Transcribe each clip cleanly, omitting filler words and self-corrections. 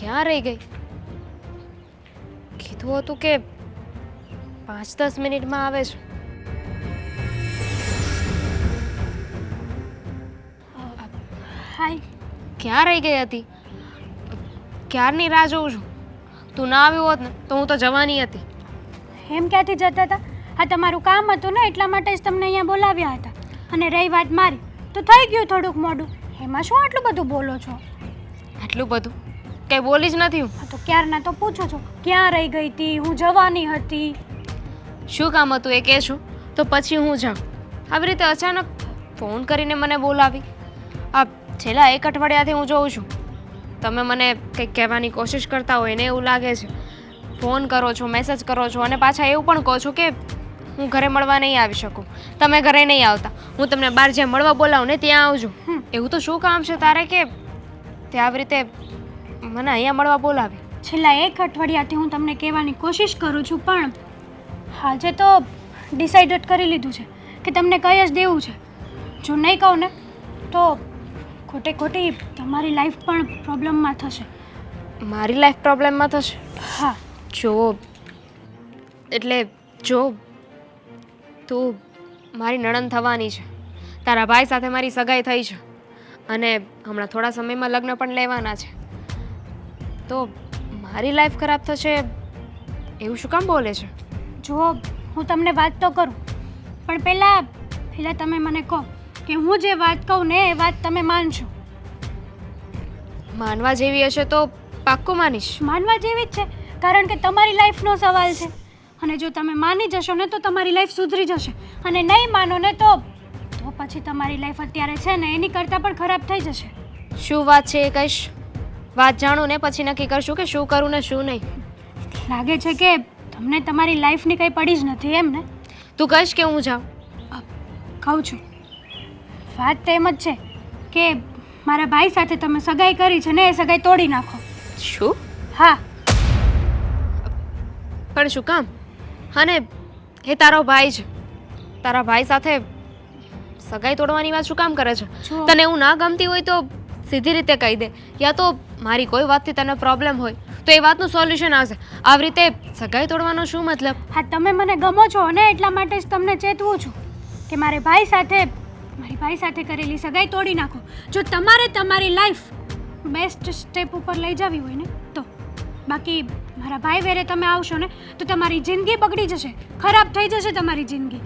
ક્યાં રહી ગઈ? કીધું હતું કે 5-10 મિનિટમાં આવે છે. હાય. ક્યાં રહી ગઈ હતી? ક્યારની રાહ જોઉં છું. તું ના આવ્યો હોત ને તો હું તો જવાની હતી. એમ ક્યાંથી જતા હતા? આ તમારું કામ હતું ને, એટલા માટે જ તમને અહીંયા બોલાવ્યા હતા. અને રહી વાત મારી, તો થઈ ગયું થોડુંક મોડું. એમાં શું આટલું બધું બોલો છો? આટલું બધું કંઈ બોલી જ નથી હું. હા તો ક્યારના તો પૂછો છો, ક્યાં રહી ગઈ હતી, હું જવાની હતી. શું કામ હતું એ કહેશું તો પછી હું જાઉં. આવી રીતે અચાનક ફોન કરીને મને બોલાવી. આ છેલ્લા 1 અઠવાડિયાથી હું જોઉં છું તમે મને કંઈક કહેવાની કોશિશ કરતા હોય ને એવું લાગે છે. ફોન કરો છો, મેસેજ કરો છો અને પાછા એવું પણ કહો છો કે હું ઘરે મળવા નહીં આવી શકું. તમે ઘરે નહીં આવતા, હું તમને બહાર જ્યાં મળવા બોલાવું ને ત્યાં આવજો. એવું તો શું કામ છે તારે કે તે આવી રીતે મને અહીંયા મળવા બોલાવી? છેલ્લા 1 અઠવાડિયાથી હું તમને કહેવાની કોશિશ કરું છું, પણ આજે તો ડિસાઇડેડ કરી લીધું છે કે તમને કહી જ દેવું છે. જો નહીં કહું ને તો ખોટી તમારી લાઈફ પણ પ્રોબ્લેમમાં થશે. મારી લાઈફ પ્રોબ્લેમમાં થશે? હા. જો એટલે જો તું મારી નણંદ થવાની છે, તારા ભાઈ સાથે મારી સગાઈ થઈ છે અને હમણાં થોડા સમયમાં લગ્ન પણ લેવાના છે, તો મારી લાઈફ ખરાબ થશે એવું શું કામ બોલે છે? જુઓ, હું તમને વાત તો કરું, પણ પહેલાં તમે મને કહો કે હું જે વાત કહું ને એ વાત તમે માનશો? માનવા જેવી હશે તો પાક્કું માનીશ. માનવા જેવી જ છે, કારણ કે તમારી લાઈફનો સવાલ છે. અને જો તમે માની જશો ને તો તમારી લાઈફ સુધરી જશે, અને નહીં માનો ને તો પછી તમારી લાઈફ અત્યારે છે ને એની કરતાં પણ ખરાબ થઈ જશે. શું વાત છે એ કહીશ? વાત જાણું ને પછી નક્કી કરશું કે શું કરું ને શું નહીં. લાગે છે કે તમને તમારી લાઈફની કંઈ પડી જ નથી એમ ને? તું કહીશ કે હું જાઉં? કહું છું, વાત તો એમ જ છે કે મારા ભાઈ સાથે તમે સગાઈ કરી છે ને એ સગાઈ તોડી નાખો. શું? હા. પણ શું કામ? અને એ તારો ભાઈ છે, તારા ભાઈ સાથે સગાઈ તોડવાની વાત શું કામ કરે છે? તને એવું ના ગમતી હોય તો સીધી રીતે કહી દે, યા તો મારી કોઈ વાતથી તને પ્રોબ્લેમ હોય તો એ વાતનું સોલ્યુશન આવશે. આવી રીતે સગાઈ તોડવાનો શું મતલબ? હા, તમે મને ગમો છો ને એટલા માટે જ તમને ચેતવું છું કે મારી ભાઈ સાથે કરેલી સગાઈ તોડી નાખો. જો તમારે તમારી લાઈફ બેસ્ટ સ્ટેપ ઉપર લઈ જવી હોય ને તો. બાકી મારા ભાઈ વેરે તમે આવશો ને તો તમારી જિંદગી બગડી જશે, ખરાબ થઈ જશે તમારી જિંદગી.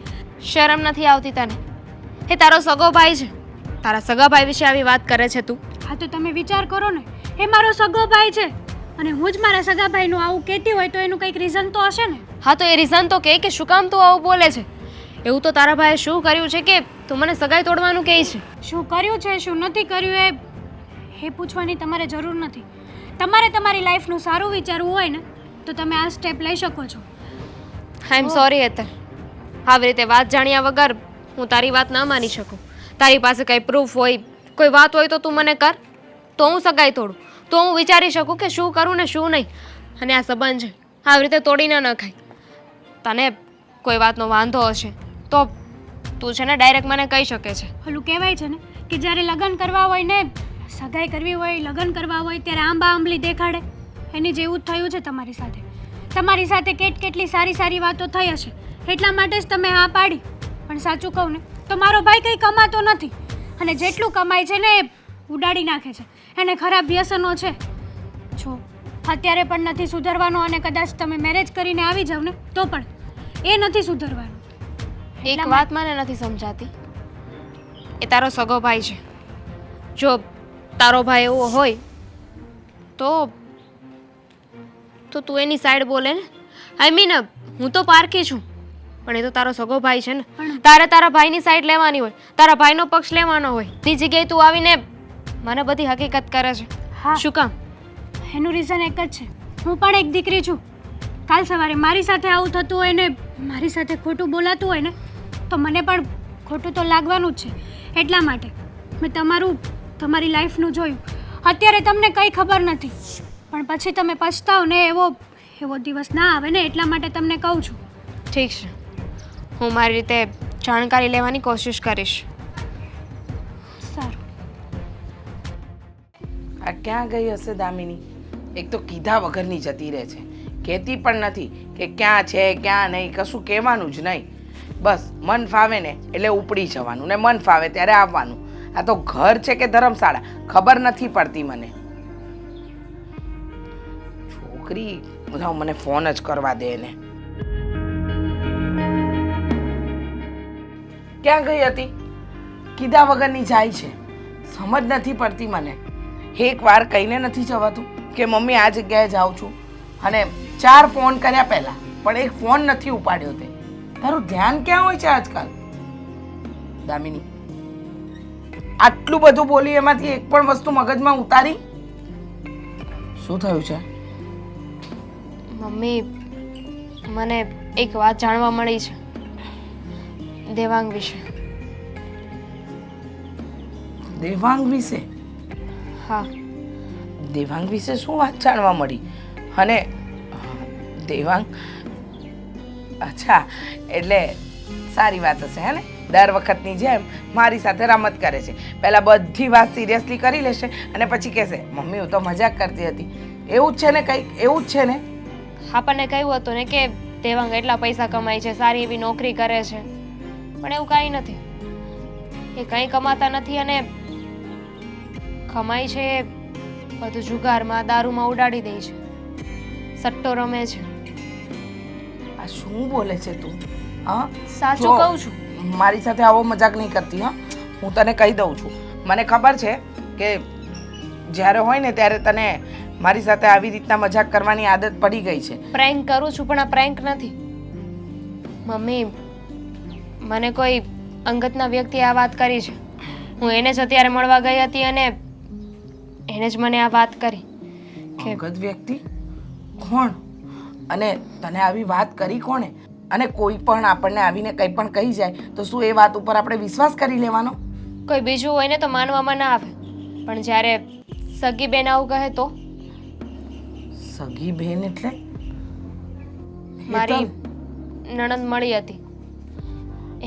શરમ નથી આવતી તને? એ તારો સગો ભાઈ છે, તારા સગા ભાઈ વિશે આવી વાત કરે છે તું? હા તો તમે વિચાર કરો ને, એ મારો સગો ભાઈ છે અને હું જ મારા સગા ભાઈનું આવું કહેતી હોય તો એનું કંઈક રીઝન તો હશે ને? હા તો એ રીઝન તો કે શું કામ તું આવું બોલે છે? એવું તો તારા ભાઈએ શું કર્યું છે કે તું મને સગાઈ તોડવાનું કહે છે? શું કર્યું છે શું નથી કર્યું એ પૂછવાની તમારે જરૂર નથી. તમારે તમારી લાઈફનું સારું વિચારવું હોય ને તો તમે આ સ્ટેપ લઈ શકો છો. આઈ એમ સોરી હેતર, આવી રીતે વાત જાણ્યા વગર હું તારી વાત ના માની શકું. તારી પાસે કંઈ પ્રૂફ હોય, કોઈ વાત હોય તો તું મને કર, તો હું સગાઈ તોડું, તો હું વિચારી શકું કે શું કરું ને શું નહીં. અને આ સંબંધ છે આવી રીતે તોડીને ન ખાય. તને કોઈ વાતનો વાંધો હશે તો તું છે ને ડાયરેક્ટ મને કહી શકે છે. ઓલું કહેવાય છે ને કે જ્યારે લગ્ન કરવા હોય ને, સગાઈ કરવી હોય, લગ્ન કરવા હોય ત્યારે આંબા આંબલી દેખાડે, એની જેવું જ થયું છે તમારી સાથે. તમારી સાથે કેટલી સારી વાતો થઈ હશે એટલા માટે જ તમે હા પાડી. પણ સાચું કહું ને તો મારો ભાઈ કંઈ કમાતો નથી, અને જેટલું કમાય છે ને એ ઉડાડી નાખે છે. એને ખરાબ વ્યસનો છે. જો અત્યારે પણ નથી સુધરવાનો, અને કદાચ તમે મેરેજ કરીને આવી જાવ ને તો પણ એ નથી સુધરવાનું. એક વાત મને નથી સમજાતી, એ તારો સગો ભાઈ છે, જો તારો ભાઈ એવો હોય તો તું એની સાઈડ બોલે ને. આઈ મીન હું તો પારકી છું પણ એ તો તારો સગો ભાઈ છે ને. તારે તારા ભાઈની સાઈડ લેવાની હોય, તારા ભાઈનો પક્ષ લેવાનો હોય. તે જગ્યાએ તું આવીને મને બધી હકીકત કરે છે. શું કામ? એનું રીઝન એક જ છે, હું પણ એક દીકરી છું. કાલ સવારે મારી સાથે આવું થતું હોય ને મારી સાથે ખોટું બોલાતું હોય ને તો મને પણ ખોટું તો લાગવાનું જ છે. એટલા માટે મેં તમારી લાઈફનું જોયું. અત્યારે તમને કંઈ ખબર નથી, પણ પછી તમે પછતાવો ને એવો દિવસ ના આવે ને એટલા માટે તમને કહું છું. ઠીક છે, હું મારી રીતે જાણકારી લેવાની કોશિશ કરીશ. સારું. આ ક્યાં ગઈ હશે દામિની? એક તો કીધા વગરની જતી રહે છે, કહેતી પણ નથી કે ક્યાં છે ક્યાં નહીં, કશું કહેવાનું જ નહીં. બસ મન ફાવે ને એટલે ઉપડી જવાનું ને મન ફાવે ત્યારે આવવાનું. આ તો ઘર છે કે ધર્મશાળા ખબર નથી પડતી મને. છોકરી મને ફોન જ કરવા દે ને. ક્યાં ગઈ હતી? કીધા વગરની જાય છે, સમજ નથી પડતી મને. એક વાર કહીને નથી જવાતું કે મમ્મી આ જગ્યાએ જાઉં છું, અને 4 ફોન કર્યા પહેલા પણ એક ફોન નથી ઉપાડ્યો. તે તારું ધ્યાન ક્યાં હોય છે આજકાલ? દામિની, આટલું બધું બોલી એમાંથી એક પણ વસ્તુ મગજમાં ઉતારી? શું થયું છે? મમ્મી, મને એક વાત જાણવા મળી છે દેવાંગ વિશે. દેવાંગ વિશે? હા. દેવાંગ વિશે શું વાત જાણવા મળી? અને દેવાંગ, અચ્છા, એટલે સારી વાત હશે હે ને? દર વખતની જેમ મારી સાથે રમત કરે છે. પહેલા બધી વાત સિરિયસલી કરી લેશે અને પછી કહેશે મમ્મી હું તો મજાક કરતી હતી. એવું જ છે ને? કંઈક એવું જ છે ને? આપણને કહ્યું હતું ને કે દેવાંગ એટલા પૈસા કમાય છે, સારી એવી નોકરી કરે છે, પણ એવું કાંઈ નથી. એ કંઈ કમાતા નથી અને કમાય છે એ બધું જુગારમાં, દારૂમાં ઉડાડી દે છે, સટ્ટો રમે છે. આ શું બોલે છે તું? હા, સાચું કહું છું. મારી સાથે આવો મજાક નહીં કરતી. હા, હું તને કહી દઉં છું. મને ખબર છે કે જ્યારે હોય ને ત્યારે તને મારી સાથે આવી રીતના મજાક કરવાની આદત પડી ગઈ છે. પ્રેન્ક કરું છું પણ આ પ્રેન્ક નથી મમ્મી. મને કોઈ અંગતના વ્યક્તિએ આ વાત કરી છે. હું એને જ અત્યારે મળવા ગઈ હતી અને એને જ મને આ વાત કરી કે અંગત વ્યક્તિ? કોણ? અને તને આવી વાત કરી કોણે? અને કોઈ પણ આપણને આવીને કંઈ પણ કહી જાય તો શું એ વાત ઉપર આપણે વિશ્વાસ કરી લેવાનો? કોઈ બીજું હોય ને તો માનવામાં ના આવે, પણ જ્યારે સગી બેન આવું કહે તો? સગી બેન એટલે? મારી નણંદ મળી હતી,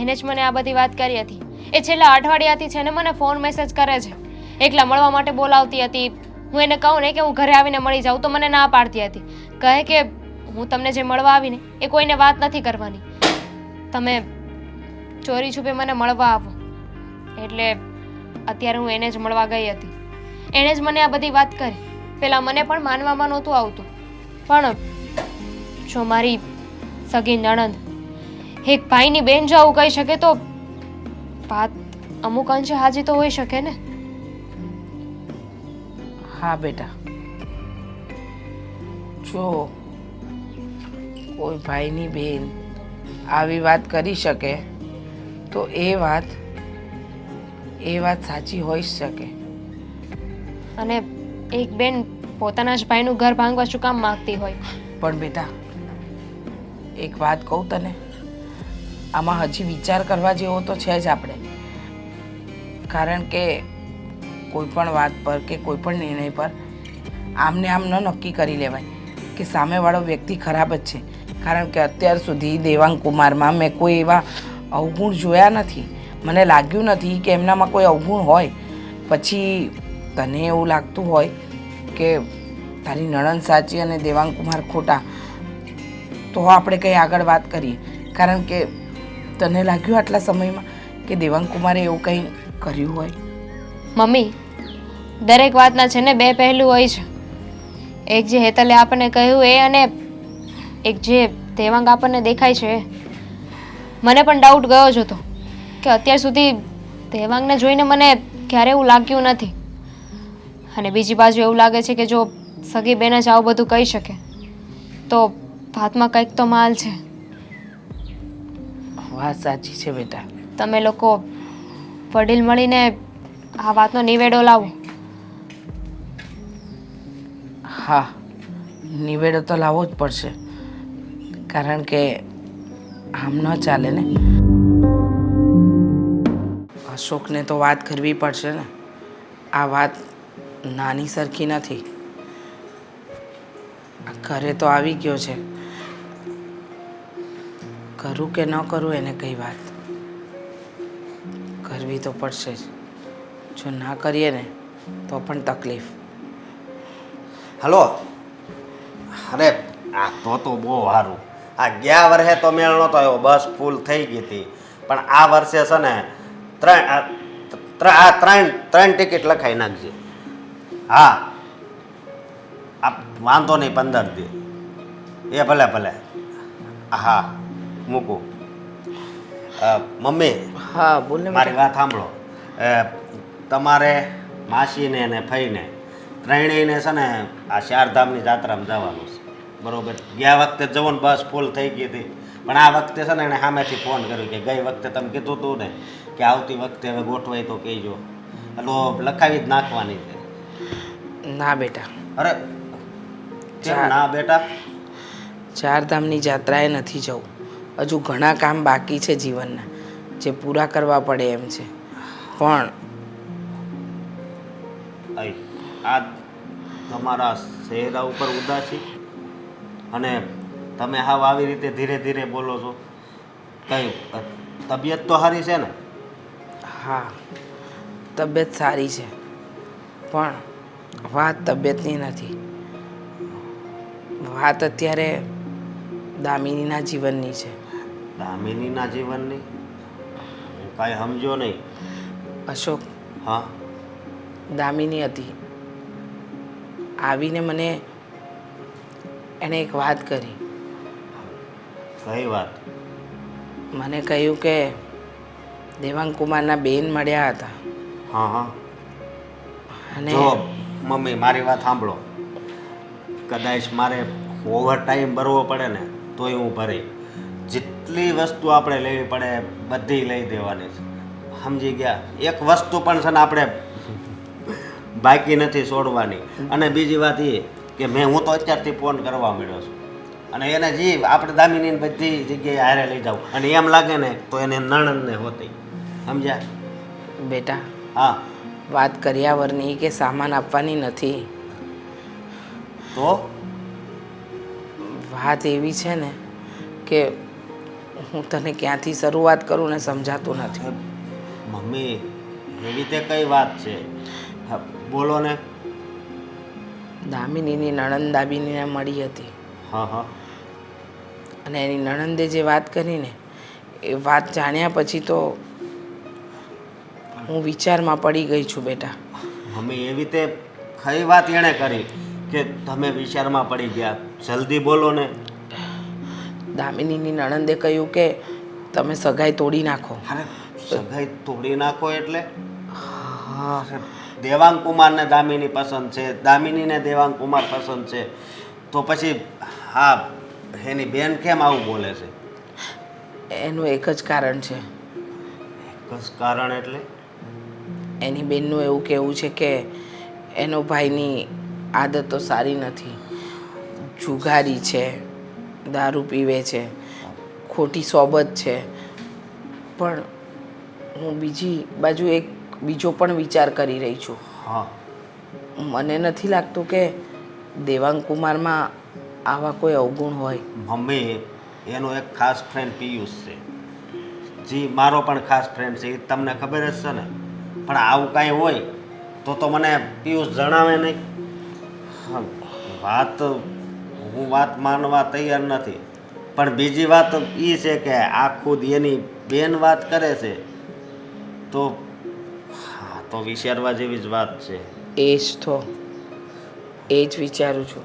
એને જ મને આ બધી વાત કરી હતી. એ છેલ્લા અઠવાડિયાથી છે ને મને ફોન મેસેજ કરે છે, એકલા મળવા માટે બોલાવતી હતી. હું એને કહું ને કે હું ઘરે આવીને મળી જાઉં તો મને ના પાડતી હતી. કહે કે હું તમને જે મળવા આવીને એ કોઈને વાત નથી કરવાની, તમે ચોરી છુપે મને મળવા આવો. એટલે અત્યારે હું એને જ મળવા ગઈ હતી. એણે જ મને આ બધી વાત કરી. પહેલાં મને પણ માનવામાં નહોતું આવતું, પણ જો મારી સગી નણંદ એક ભાઈની બેન જો આવું કહી શકે તો વાત અમુક અંશે હાજી તો હોઈ શકે ને? હા બેટા, જો કોઈ ભાઈની બેન આવી વાત કરી શકે તો એ વાત સાચી હોઈ શકે. અને એક બેન પોતાના જ ભાઈનું ઘર ભાંગવા શું કામ માંગતી હોય? પણ બેટા એક વાત કહું તને, આમાં હજી વિચાર કરવા જેવો તો છે જ આપણે. કારણ કે કોઈ પણ વાત પર કે કોઈ પણ નિર્ણય પર આમને આમ ન નક્કી કરી લેવાય કે સામેવાળો વ્યક્તિ ખરાબ જ છે. કારણ કે અત્યાર સુધી દેવાંગ કુમારમાં મેં કોઈ એવા અવગુણ જોયા નથી. મને લાગ્યું નથી કે એમનામાં કોઈ અવગુણ હોય. પછી તને એવું લાગતું હોય કે તારી નણંદ સાચી અને દેવાંગ કુમાર ખોટા, તો આપણે કંઈ આગળ વાત કરીએ. કારણ કે તને લાગ્યું આટલા સમયમાં કે દેવાંગ કુમારે એવું કંઈ કર્યું હોય? મમ્મી, દરેક વાતના છે ને 2 પહેલું હોય છે. એક જે હેતલે આપણને કહ્યું એ, અને એક જે દેવાંગ આપણને દેખાય છે એ. મને પણ ડાઉટ ગયો જ હતો કે અત્યાર સુધી દેવાંગને જોઈને મને ક્યારે એવું લાગ્યું નથી. અને બીજી બાજુ એવું લાગે છે કે જો સગી બેન જ આવું બધું કહી શકે તો વાતમાં કંઈક તો માલ છે. વાત સાચી છે બેટા. તમે લોકો વડીલ મળીને આ વાતનો નિવેડો લાવો. હા, નિવેડો તો લાવવો જ પડશે. કારણ કે આમ ન ચાલે ને. અશોકને તો વાત કરવી પડશે ને. આ વાત નાની સરખી નથી. ઘરે તો આવી ગયો છે, કરું કે ન કરું એને કઈ વાત કરવી તો પડશે જ. જો ના કરીએ ને તો પણ તકલીફ. હલો, અરે આ તો બહુ સારું. આ ગયા વર્ષે તો મેળ નહોતો આવ્યો, બસ ફૂલ થઈ ગઈ હતી. પણ આ વર્ષે છે ને ત્રણ ટિકિટ લખાઈ નાખજે. હા આ વાંધો નહીં, 15 દી. એ ભલે ભલે. હા મૂકું. મમ્મી, હા બોલ ને મારી વાત સાંભળો. તમારે માસીને ને ફઈને ત્રણેયને છે ને આ ચારધામની જાત્રામાં જવાનું છે, બરોબર? ગયા વખતે જવો ને બસ ફૂલ થઈ ગઈ હતી, પણ આ વખતે છે ને એણે સામેથી ફોન કર્યો કે ગઈ વખતે તમે કીધું હતું ને કે આવતી વખતે હવે ગોઠવાય તો કહેજો, એટલે લખાવી જ નાખવાની છે. ના બેટા, અરે કેમ ના બેટા? ચારધામની જાત્રાએ નથી જવું. હજુ ઘણા કામ બાકી છે જીવનના, જે પૂરા કરવા પડે એમ છે. પણ આ તમારા ચહેરા ઉપર ઉદાસી, અને તમે હાવ આવી રીતે ધીરે ધીરે બોલો છો. કઈ તબિયત તો સારી છે ને? હા, તબિયત સારી છે, પણ વાત તબિયતની નથી. વાત અત્યારે દામિનીના જીવનની છે. દામિનીના જીવનની? હું કાંઈ સમજો નહીં. અશોક, હા દામિની હતી, આવીને મને એણે એક વાત કરી. કઈ વાત? મને કહ્યું કે દેવાંગ કુમારના બેન મળ્યા હતા. હા હા. અને જો મમ્મી, મારી વાત સાંભળો. કદાચ મારે ઓવર ટાઈમ ભરવો પડે ને તોય હું ભરી. જેટલી વસ્તુ આપણે લેવી પડે બધી લઈ દેવાની છે, સમજી ગયા? એક વસ્તુ પણ છે ને આપણે બાકી નથી છોડવાની. અને બીજી વાત એ કે હું તો અત્યારથી ફોન કરવા મળ્યો છું, અને એને જે આપણે દામિનીને બધી જગ્યાએ હારે લઈ જાઉં, અને એમ લાગે ને તો એને નણંદને હોતી, સમજ્યા? બેટા, હા. વાત કર્યાવરની કે સામાન આપવાની નથી. તો વાત એવી છે ને કે હું તને ક્યાંથી શરૂઆત કરું ને સમજાતું નથી. મમ્મી, એવી તે કઈ વાત છે? હા, બોલો ને. દામિનીની નણંદ દામિનીને મળી હતી, હા હા. અને એની નણંદે જે વાત કરી ને એ વાત જાણ્યા પછી તો હું વિચારમાં પડી ગઈ છું બેટા. મમ્મી, એવી તે કઈ વાત એણે કરી કે તમે વિચારમાં પડી ગયા? જલ્દી બોલો ને. દામિનીની નણંદે કહ્યું કે તમે સગાઈ તોડી નાખો. અરે સગાઈ તોડી નાખો એટલે? હા, દેવાંગ કુમારને દામિની પસંદ છે, દામિનીને દેવાંગ કુમાર પસંદ છે, તો પછી હા એની બેન કેમ આવું બોલે છે? એનું એક જ કારણ છે. એક જ કારણ એટલે? એની બેનનું એવું કહેવું છે કે એનો ભાઈની આદતો સારી નથી, જુગારી છે, દારૂ પીવે છે, ખોટી સોબત છે. પણ હું બીજી બાજુ એક બીજો પણ વિચાર કરી રહી છું. હા. મને નથી લાગતું કે દેવાંગ કુમારમાં આવા કોઈ અવગુણ હોય. મમ્મી, એનો એક ખાસ ફ્રેન્ડ પિયુષ છે, જી મારો પણ ખાસ ફ્રેન્ડ છે, એ તમને ખબર જ છે ને. પણ આવું કાંઈ હોય તો મને પિયુષ જણાવે નહીં. હા, હું વાત માનવા તૈયાર નથી. પણ બીજી વાત એ છે કે આ ખુદ એની બેન વાત કરે છે, તો હા, તો વિચારવા જેવી જ વાત છે. એ જ વિચારું છું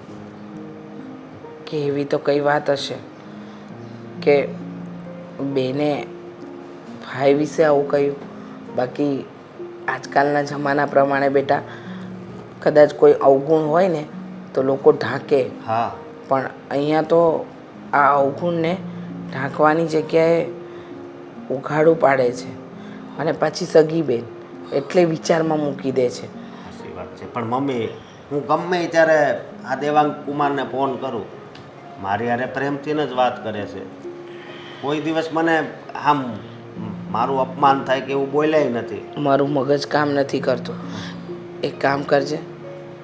કે એવી તો કઈ વાત હશે કે બેને ભાઈ વિશે આવું કહ્યું. બાકી આજકાલના જમાના પ્રમાણે બેટા કદાચ કોઈ અવગુણ હોય ને તો લોકો ઢાંકે. હા. પણ અહીંયા તો આ અવગુણને ઢાંકવાની જગ્યાએ ઉઘાડું પાડે છે, અને પાછી સગી બેન એટલે વિચારમાં મૂકી દે છે. સાચી વાત છે. પણ મમ્મી, હું ગમે ત્યારે આ દેવાંગ કુમારને ફોન કરું, મારી હારે પ્રેમથી જ વાત કરે છે. કોઈ દિવસ મને આમ મારું અપમાન થાય કે એવું બોલ્યાય નથી. મારું મગજ કામ નથી કરતું. એક કામ કરજે,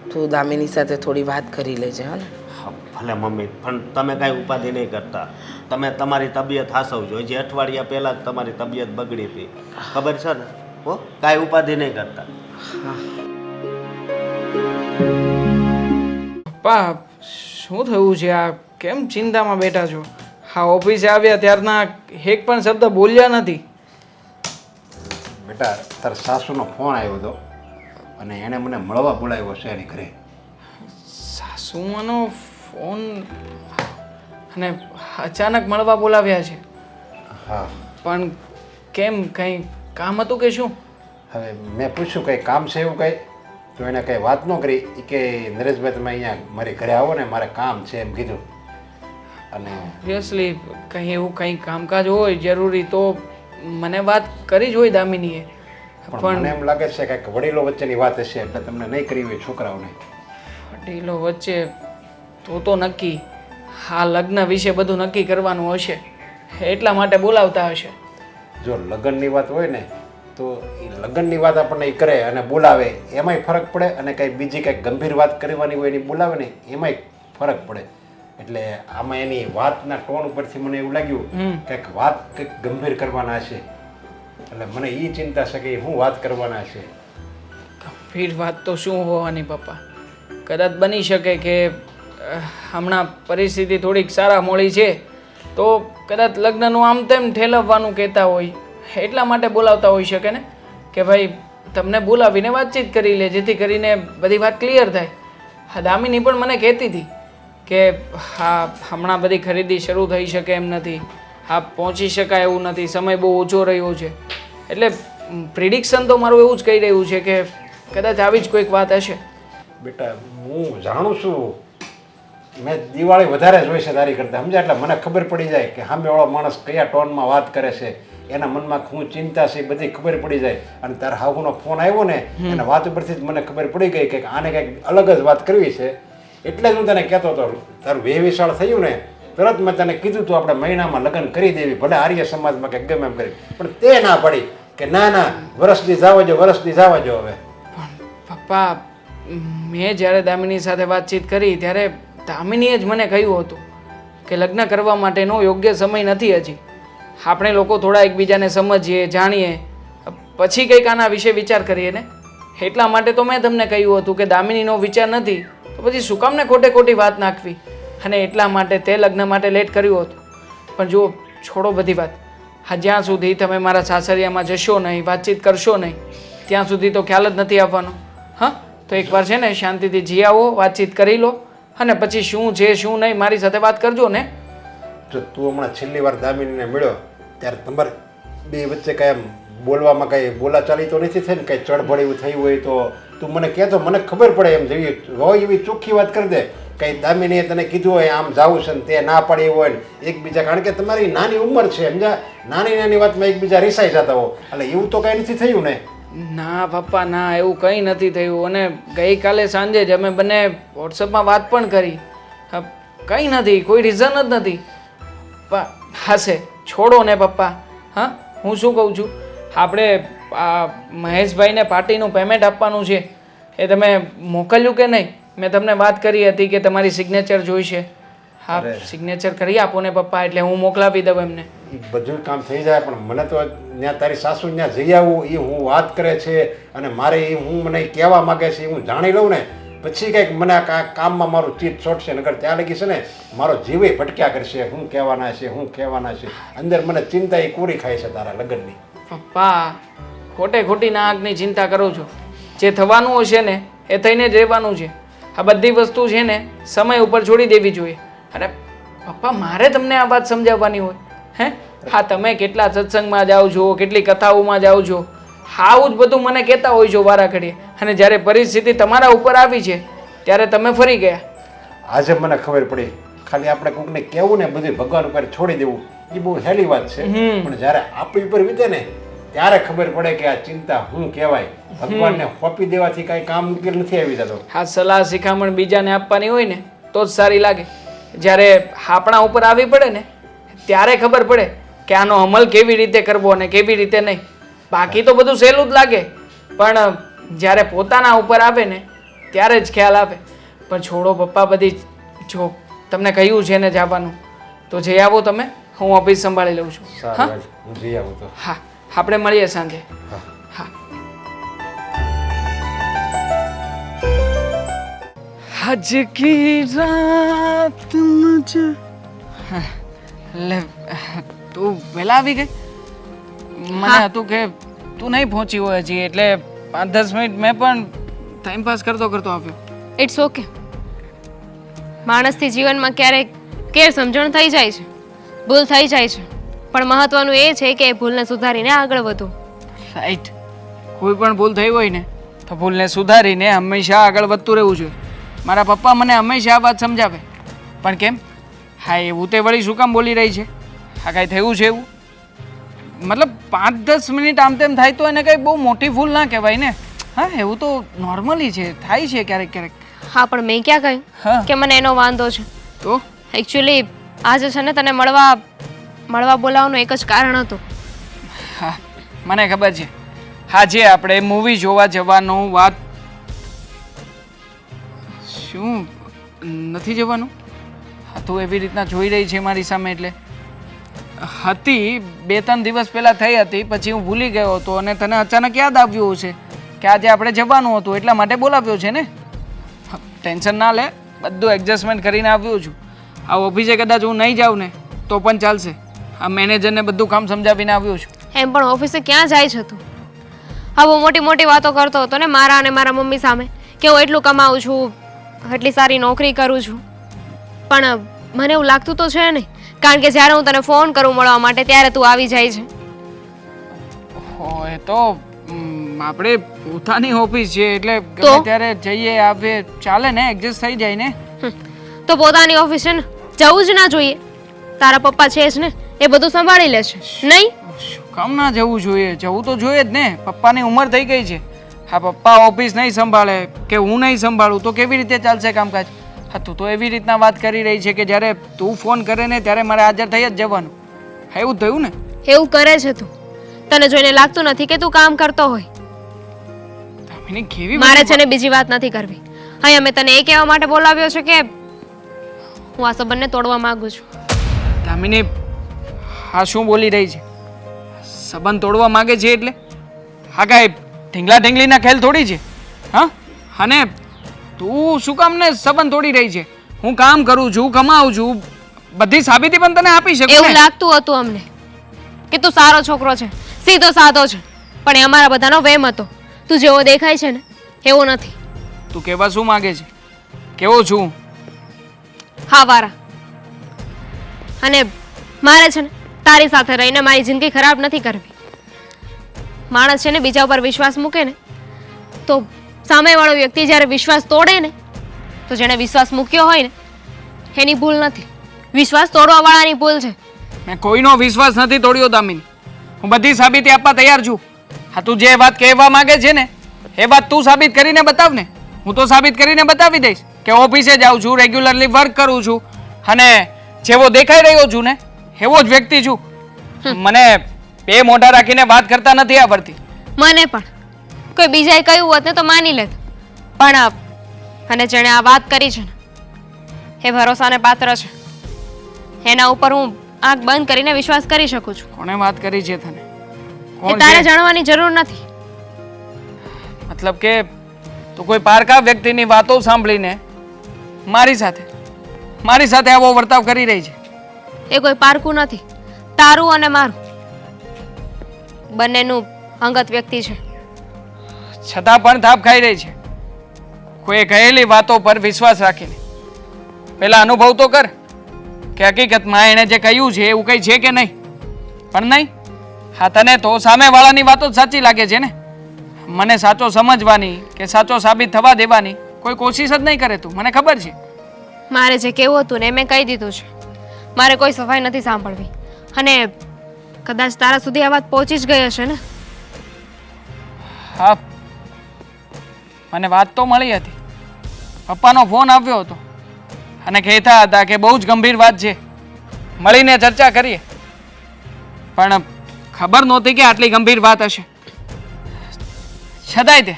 તું દામિની સાથે થોડી વાત કરી લેજે. હા ને? હા, ભલે મમ્મી, પણ તમે કાંઈ ઉપાધિ નહીં કરતા. તમે તમારી તબિયત હાસવજો. હજી અઠવાડિયા પહેલાં જ તમારી તબિયત બગડી હતી, ખબર છે ને? હો, કાંઈ ઉપાધિ નહીં કરતા. પપ્પા, શું થયું છે? આ કેમ ચિંતામાં બેઠા છો? હા, ઓફિસે આવ્યા ત્યારના એક પણ શબ્દ બોલ્યા નથી. બેટા તારા સાસુનો ફોન આવ્યો હતો અને એણે મને મળવા બોલાવ્યો છે એની ઘરે. સાસુમાનો ફોન અને અચાનક મળવા બોલાવ્યા છે? હા. પણ કેમ, કંઈ કામ હતું કે શું? હવે મેં પૂછ્યું કંઈ કામ છે એવું કંઈ, તો એને કંઈ વાત ન કરી. એ કે નરેશભાઈ તમે અહીંયા મારી ઘરે આવો ને, મારે કામ છે એમ કીધું. અને ઓબ્વિયસલી કંઈ એવું કંઈ કામકાજ હોય જરૂરી તો મને વાત કરી જ હોય દામિનીએ. પણ મને એમ લાગે છે કે વડીલો વચ્ચેની વાત હશે એટલે તમને નહીં કરી હોય છોકરાઓને. વડીલો વચ્ચે તો નક્કી હા લગ્ન વિશે બધું નક્કી કરવાનું હશે એટલા માટે બોલાવતા હશે. જો લગ્નની વાત હોય ને તો એ લગ્નની વાત આપણને એ કરે અને બોલાવે એમાંય ફરક પડે, અને કંઈ બીજી કંઈક ગંભીર વાત કરવાની હોય એની બોલાવે ને એમાંય ફરક પડે. એટલે આમાં એની વાતના ટોન ઉપરથી મને એવું લાગ્યું કંઈક વાત કંઈક ગંભીર કરવાના હશે. એટલે મને એ ચિંતા છે કે હું વાત કરવાના છે. ગંભીર વાત તો શું હોવાની પપ્પા? કદાચ બની શકે કે હમણાં પરિસ્થિતિ થોડીક સારા મોડી છે તો કદાચ લગ્નનું આમ તેમ ઠેલવવાનું કહેતા હોય એટલા માટે બોલાવતા હોઈ શકે ને, કે ભાઈ તમને બોલાવીને વાતચીત કરી લે જેથી કરીને બધી વાત ક્લિયર થાય. હા, દામિની પણ મને કહેતી હતી કે હા હમણાં બધી ખરીદી શરૂ થઈ શકે એમ નથી, હા પહોંચી શકાય એવું નથી, સમય બહુ ઓછો રહ્યો છે. એટલે પ્રિડિક્શન તો મારું એવું જ કહી રહ્યું છે કે કદાચ આવી જ કોઈક વાત હશે. બેટા હું જાણું છું, મેં દિવાળી વધારે જોઈ છે તારી કરતાં, સમજ્યા? એટલે મને ખબર પડી જાય કે સામેવાળો માણસ કયા ટોનમાં વાત કરે છે, એના મનમાં શું ચિંતા છે એ બધી ખબર પડી જાય. અને તારા હાહુનો ફોન આવ્યો ને એના વાત ઉપરથી જ મને ખબર પડી ગઈ કે આને કંઈક અલગ જ વાત કરવી છે. એટલે જ હું તને કહેતો હતો. તારું વેવિશાળ થયું ને તરત મેં તને કીધું તું આપણે મહિનામાં લગ્ન કરી દેવી, ભલે આર્ય સમાજમાં કે ગમે એમ કરી, પણ તે ના પડી કે ના ના વરસથી જવા જો, વરસથી જવા જો. હવે પણ પપ્પા મેં જ્યારે દામિની સાથે વાતચીત કરી ત્યારે દામિનીએ જ મને કહ્યું હતું કે લગ્ન કરવા માટેનો યોગ્ય સમય નથી હજી. આપણે લોકો થોડા એકબીજાને સમજીએ, જાણીએ, પછી કંઈક આના વિશે વિચાર કરીએ ને. એટલા માટે તો મેં તમને કહ્યું હતું કે દામિનીનો વિચાર નથી તો પછી શું કામને ખોટે ખોટી વાત નાખવી, અને એટલા માટે તે લગ્ન માટે લેટ કર્યું હતું. પણ જુઓ, છોડો બધી વાત. હા, જ્યાં સુધી તમે મારા સાસરિયામાં જશો નહીં, વાતચીત કરશો નહીં, ત્યાં સુધી તો ખ્યાલ જ નથી આવવાનો. હા, તો એકવાર છે ને શાંતિથી જી આવો, વાતચીત કરી લો, અને પછી શું છે શું નહીં મારી સાથે વાત કરજો ને. જો તું હમણાં છેલ્લી વાર દામિનીને મળ્યો ત્યારે તમારે બે વચ્ચે કાંઈ બોલવામાં કાંઈ બોલાચાલી તો નથી થઈ ને? કાંઈ ચળભળ એવું થયું હોય તો તું મને કહેતો, મને ખબર પડે એમ. જેવી હોય એવી ચોખ્ખી વાત કરી દે. કંઈ દામિનીએ તને કીધું હોય આમ જાવું છે ને તે ના પાડી હોય ને એકબીજા, કારણ કે તમારી નાની ઉંમર છે સમજા, નાની નાની વાતમાં એકબીજા રિસાઈ જતા હો. એટલે એવું તો કાંઈ નથી થયું ને? ના પપ્પા ના, એવું કંઈ નથી થયું. અને ગઈકાલે સાંજે જ અમે બંને વોટ્સઅપમાં વાત પણ કરી. કંઈ નથી, કોઈ રીઝન જ નથી. હશે, છોડો ને પપ્પા. હા, હું શું કહું છું, આપણે આ મહેશભાઈને પાર્ટીનું પેમેન્ટ આપવાનું છે એ તમે મોકલ્યું કે નહીં? મેં તમને વાત કરી હતી કે તમારી સિગ્નેચર જોઈશે. હા, સિગ્નેચર કરી આપો ને પપ્પા, એટલે હું મોકલાવી દઉં એમને. એ બધું કામ થઈ જાય, પણ મને તો ત્યાં તારી સાસુ ત્યાં જઈ આવું, એ હું વાત કરે છે અને મારે એ હું મને કહેવા માગે છે એ હું જાણી લઉં ને પછી કંઈક મને આ કામમાં મારું ચીત છોડશે. નકર ત્યાં લગી છે ને મારો જીવે ભટક્યા કરશે, હું કહેવાના છે, હું કહેવાના છે. અંદર મને ચિંતા એ પૂરી ખાય છે તારા લગ્નની. પપ્પા ખોટે ખોટી નાકની ચિંતા કરો છો. જે થવાનું હશે ને એ થઈને જ રહેવાનું છે. આ બધી વસ્તુ છે ને સમય ઉપર છોડી દેવી જોઈએ. અને પપ્પા મારે તમને આ વાત સમજાવવાની હોય હે? હા, તમે કેટલા સત્સંગમાં જાઓ છો, કેટલી કથાઓમાં જાઓ છો, આવું જ બધું મને કહેતા હોય છો વારા ઘડીએ, અને જ્યારે પરિસ્થિતિ તમારા ઉપર આવી છે ત્યારે તમે ફરી ગયા. આજે મને ખબર પડી, ખાલી આપણે કોઈકને કહેવું ને બધું ભગવાન ઉપર છોડી દેવું એ બહુ હેલી વાત છે, પણ જ્યારે આપણી ઉપર વીતે ને ત્યારે ખબર પડે કે આ ચિંતા શું કહેવાય. ભગવાનને સોંપી દેવાથી કાંઈ કામ ઉકેલ નથી આવી જતો. હા, સલાહ શિખામણ બીજાને આપવાની હોય ને તો જ સારી લાગે. જ્યારે આપણા ઉપર આવી પડે ને ત્યારે ખબર પડે કે આનો અમલ કેવી રીતે કરવો અને કેવી રીતે નહીં. બાકી તો બધું સહેલું જ લાગે, પણ જ્યારે પોતાના ઉપર આવે ને ત્યારે જ ખ્યાલ આવે. પણ છોડો પપ્પા, બધી જો તમને કહ્યું છે ને જવાનું તો જઈ આવો તમે, હું ઓફિસ સંભાળી લઉં છું. સારું, હું જઈ આવું તો. હા, આપણે મળીએ સાંજે. હા आज की रात मुझे લે તું વહેલા આવી ગઈ મને હતું કે તું નહીં પહોંચી હોય હજી એટલે 5-10 મિનિટ મેં પણ ટાઈમ પાસ કરતો આવ્યો. It's okay. માણસથી જીવનમાં ક્યારેક કેર સમજણ થઈ જાય છે, ભૂલ થઈ જાય છે, પણ મહત્વનું એ છે કે એ ભૂલને સુધારીને આગળ વધો. રાઈટ. કોઈ પણ ભૂલ થઈ હોય ને તો ભૂલને સુધારીને હંમેશા આગળ વધતું રહેવું જોઈએ. મારા પપ્પા મને હંમેશા આ વાત સમજાવે. પણ કેમ? હા, એવું તે વળી શું કામ બોલી રહી છે? હા, કાંઈ થયું છે એવું? મતલબ 5-10 મિનિટ આમ તેમ થાય તો એને કંઈ બહુ મોટી ભૂલ ના કહેવાય ને. હા, એવું તો નોર્મલી છે, થાય છે ક્યારેક ક્યારેક. હા, પણ મેં ક્યાં કહ્યું હા. કે મને એનો વાંધો છે? તો એકચ્યુઅલી આજે છે ને તને મળવા બોલાવવાનું એક જ કારણ હતું. હા, મને ખબર છે. આજે આપણે મૂવી જોવા જવાનું વાત. શું નથી જવાનું? હા, તું એવી રીતના જોઈ રહી છે મારી સામે એટલે હતી 2-3 દિવસ પહેલાં થઈ હતી, પછી હું ભૂલી ગયો હતો અને તને અચાનક યાદ આવ્યું છે કે આજે આપણે જવાનું હતું એટલા માટે બોલાવ્યો છે ને. ટેન્શન ના લે, બધું એડજસ્ટમેન્ટ કરીને આવ્યો છું. આ ઓફિસે કદાચ હું નહીં જાઉં ને તો પણ ચાલશે. આ મેનેજરને બધું કામ સમજાવીને આવ્યો છું. એમ પણ ઓફિસે ક્યાં જાય છે તું? હા, બહુ મોટી મોટી વાતો કરતો હતો ને મારા અને મારા મમ્મી સામે કે હું એટલું કમાઉં છું, એટલી સારી નોકરી કરું છું. પણ મને એવું લાગતું તો છે નહીં, કારણ કે જ્યારે હું તને ફોન કરું મળવા માટે ત્યારે તું આવી જાય છે. એ તો આપણે પોતાની ઓફિસ છે એટલે ગમે ત્યારે જઈએ આવીએ ચાલે ને, એડજસ્ટ થઈ જાય ને. તો પોતાની ઓફિસ છે ને, જવું જ ના જોઈએ. તારા પપ્પા છે જ ને, એ બધું સંભાળી લેશે નહીં? શું કામ ના જવું જોઈએ? જવું તો જોઈએ જ ને. પપ્પાની ઉંમર થઈ ગઈ છે. હા, પપ્પા ઓફિસ નહીં સંભાળે કે હું નહીં સંભાળું તો કેવી રીતે ચાલશે કામકાજ? હા, તું તો એવી રીતના વાત કરી રહી છે કે જ્યારે તું ફોન કરે ને ત્યારે મારે હાજર થઈ જ જવાનું. હા, એવું થયું ને? એવું કરે છે તું. તને જોઈને લાગતું નથી કે તું કામ કરતો હોય. દામિની, કેવી મારે છે ને બીજી વાત નથી કરવી. અહીંયા મેં તને એ કહેવા માટે બોલાવ્યો છે કે હું આ સંબંધને તોડવા માંગુ છું. દામિની, હા શું બોલી રહી છે? સંબંધ તોડવા માંગે છે એટલે? હા, કાંઈ ઢીંગલા ઢીંગલીના ખેલ થોડી છે? હા, અને તું શું કામ ને સંબંધ તોડી રહી છે? હું કામ કરું છું, કમાઉં છું, બધી સાબિતી પણ તને આપી શકું એવું ને. લાગતું હતું અમને કે તું સારો છોકરો છે, સીધો સાધો છે, પણ એ અમારા બધાનો વહેમ હતો. તું જેવો દેખાય છે ને એવો નથી. તું કહેવા શું માંગે છે? કેવો છું? હા, વારા. અને મારે છે ને તારી સાથે રહીને મારી જિંદગી ખરાબ નથી કરવી. માણસ છે ને બીજા ઉપર વિશ્વાસ મૂકે ને તો સામેવાળો વ્યક્તિ જ્યારે વિશ્વાસ તોડે ને તો જેણે વિશ્વાસ મૂક્યો હોય ને એની ભૂલ નથી, વિશ્વાસ તોડવાવાળાની ભૂલ છે. મેં કોઈનો વિશ્વાસ નથી તોડ્યો દામિની. હું બધી સાબિતી આપવા તૈયાર છું. હા, તું જે વાત કહેવા માંગે છે ને એ વાત તું સાબિત કરીને બતાવ ને. હું તો સાબિત કરીને બતાવી દઈશ કે ઓફિસે જાઉં છું, રેગ્યુલરલી વર્ક કરું છું અને જેવો દેખાઈ રહ્યો છું ને એવો જ વ્યક્તિ છું. મને બે મોઢા રાખીને વાત કરતા નથી આવડતી. મને પણ કોઈ બીજાએ કહ્યું હોત ને તો માની લેત, પણ અને જેણે આ વાત કરી છે ને એ ભરોસાને પાત્ર છે. એના ઉપર હું આંખ બંધ કરીને વિશ્વાસ કરી શકું છું. કોણે વાત કરી છે તને? એ કોણ તારે છે? જાણવાની જરૂર નથી. મતલબ કે તું કોઈ પારકા વ્યક્તિની વાતો સાંભળીને મારી સાથે આવો વર્તાવ કરી રહી છે. એ કોઈ પારકું નથી, તારું અને મારું બંનેનું અંગત વ્યક્તિ છે. છતાં પણ થાપ ખાઈ રહી છે કોઈ કહેલી વાતો પર વિશ્વાસ રાખીને. પેલા અનુભવ તો કર કે હકીકતમાં એણે જે કહ્યું છે એવું કંઈ છે કે નહીં. પણ નહીં, હા તને તો સામેવાળાની વાતો જ સાચી લાગે છે ને. મને સાચો સમજવાની કે સાચો સાબિત થવા દેવાની કોઈ કોશિશ જ નહીં કરે તું, મને ખબર છે. મારે જે કહેવું હતું ને મેં કહી દીધું છે. મારે કોઈ સફાઈ નથી સાંભળવી. અને કદાચ તારા સુધી આ વાત પહોંચી જ ગઈ હશે ને. હા, મને વાત તો મળી હતી. પપ્પાનો ફોન આવ્યો હતો અને કહેતા હતા કે બહુ જ ગંભીર વાત છે, મળીને ચર્ચા કરીએ. પણ ખબર નહોતી કે આટલી ગંભીર વાત હશે. છતાંય તે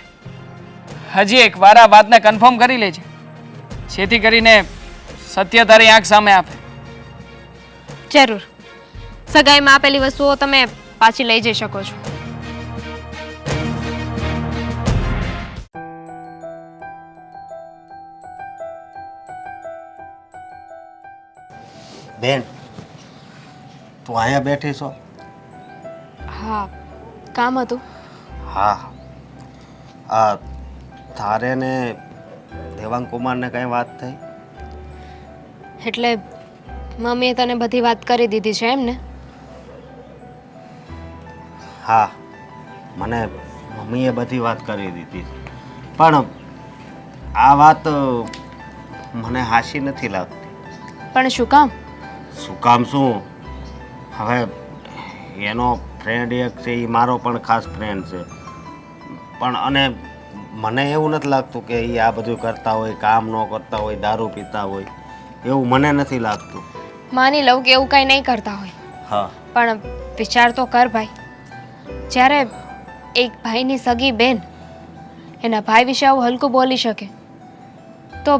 હજી એક વાર આ વાતને કન્ફર્મ કરી લેજે, જેથી કરીને સત્ય તારી આંખ સામે આપે. જરૂર. સગાઈમાં આપેલી વસ્તુઓ તમે પાછી લઈ જઈ શકો છો. બેન તું અહીંયા બેઠી છો? હા, કામ હતું. હા. આ તારે ને દેવાંગ કુમારને કંઈ વાત થઈ? એટલે મમ્મીએ તને બધી વાત કરી દીધી છે એમ ને? હા, મને મમ્મીએ બધી વાત કરી દીધી પણ આ વાત મને હાશી નથી લાગતી. પણ શું કામ? શું કામ શું? હવે એનો ફ્રેન્ડ એક છે, એ મારો પણ ખાસ ફ્રેન્ડ છે, પણ અને મને એવું નથી લાગતું કે એ આ બધું કરતા હોય, કામ ન કરતા હોય, દારૂ પીતા હોય, એવું મને નથી લાગતું. માની લઉં કે એવું કંઈ નહીં કરતા હોય, હા, પણ વિચાર તો કર ભાઈ. જ્યારે એક ભાઈની સગી બેન એના ભાઈ વિશે આવું હલકું બોલી શકે તો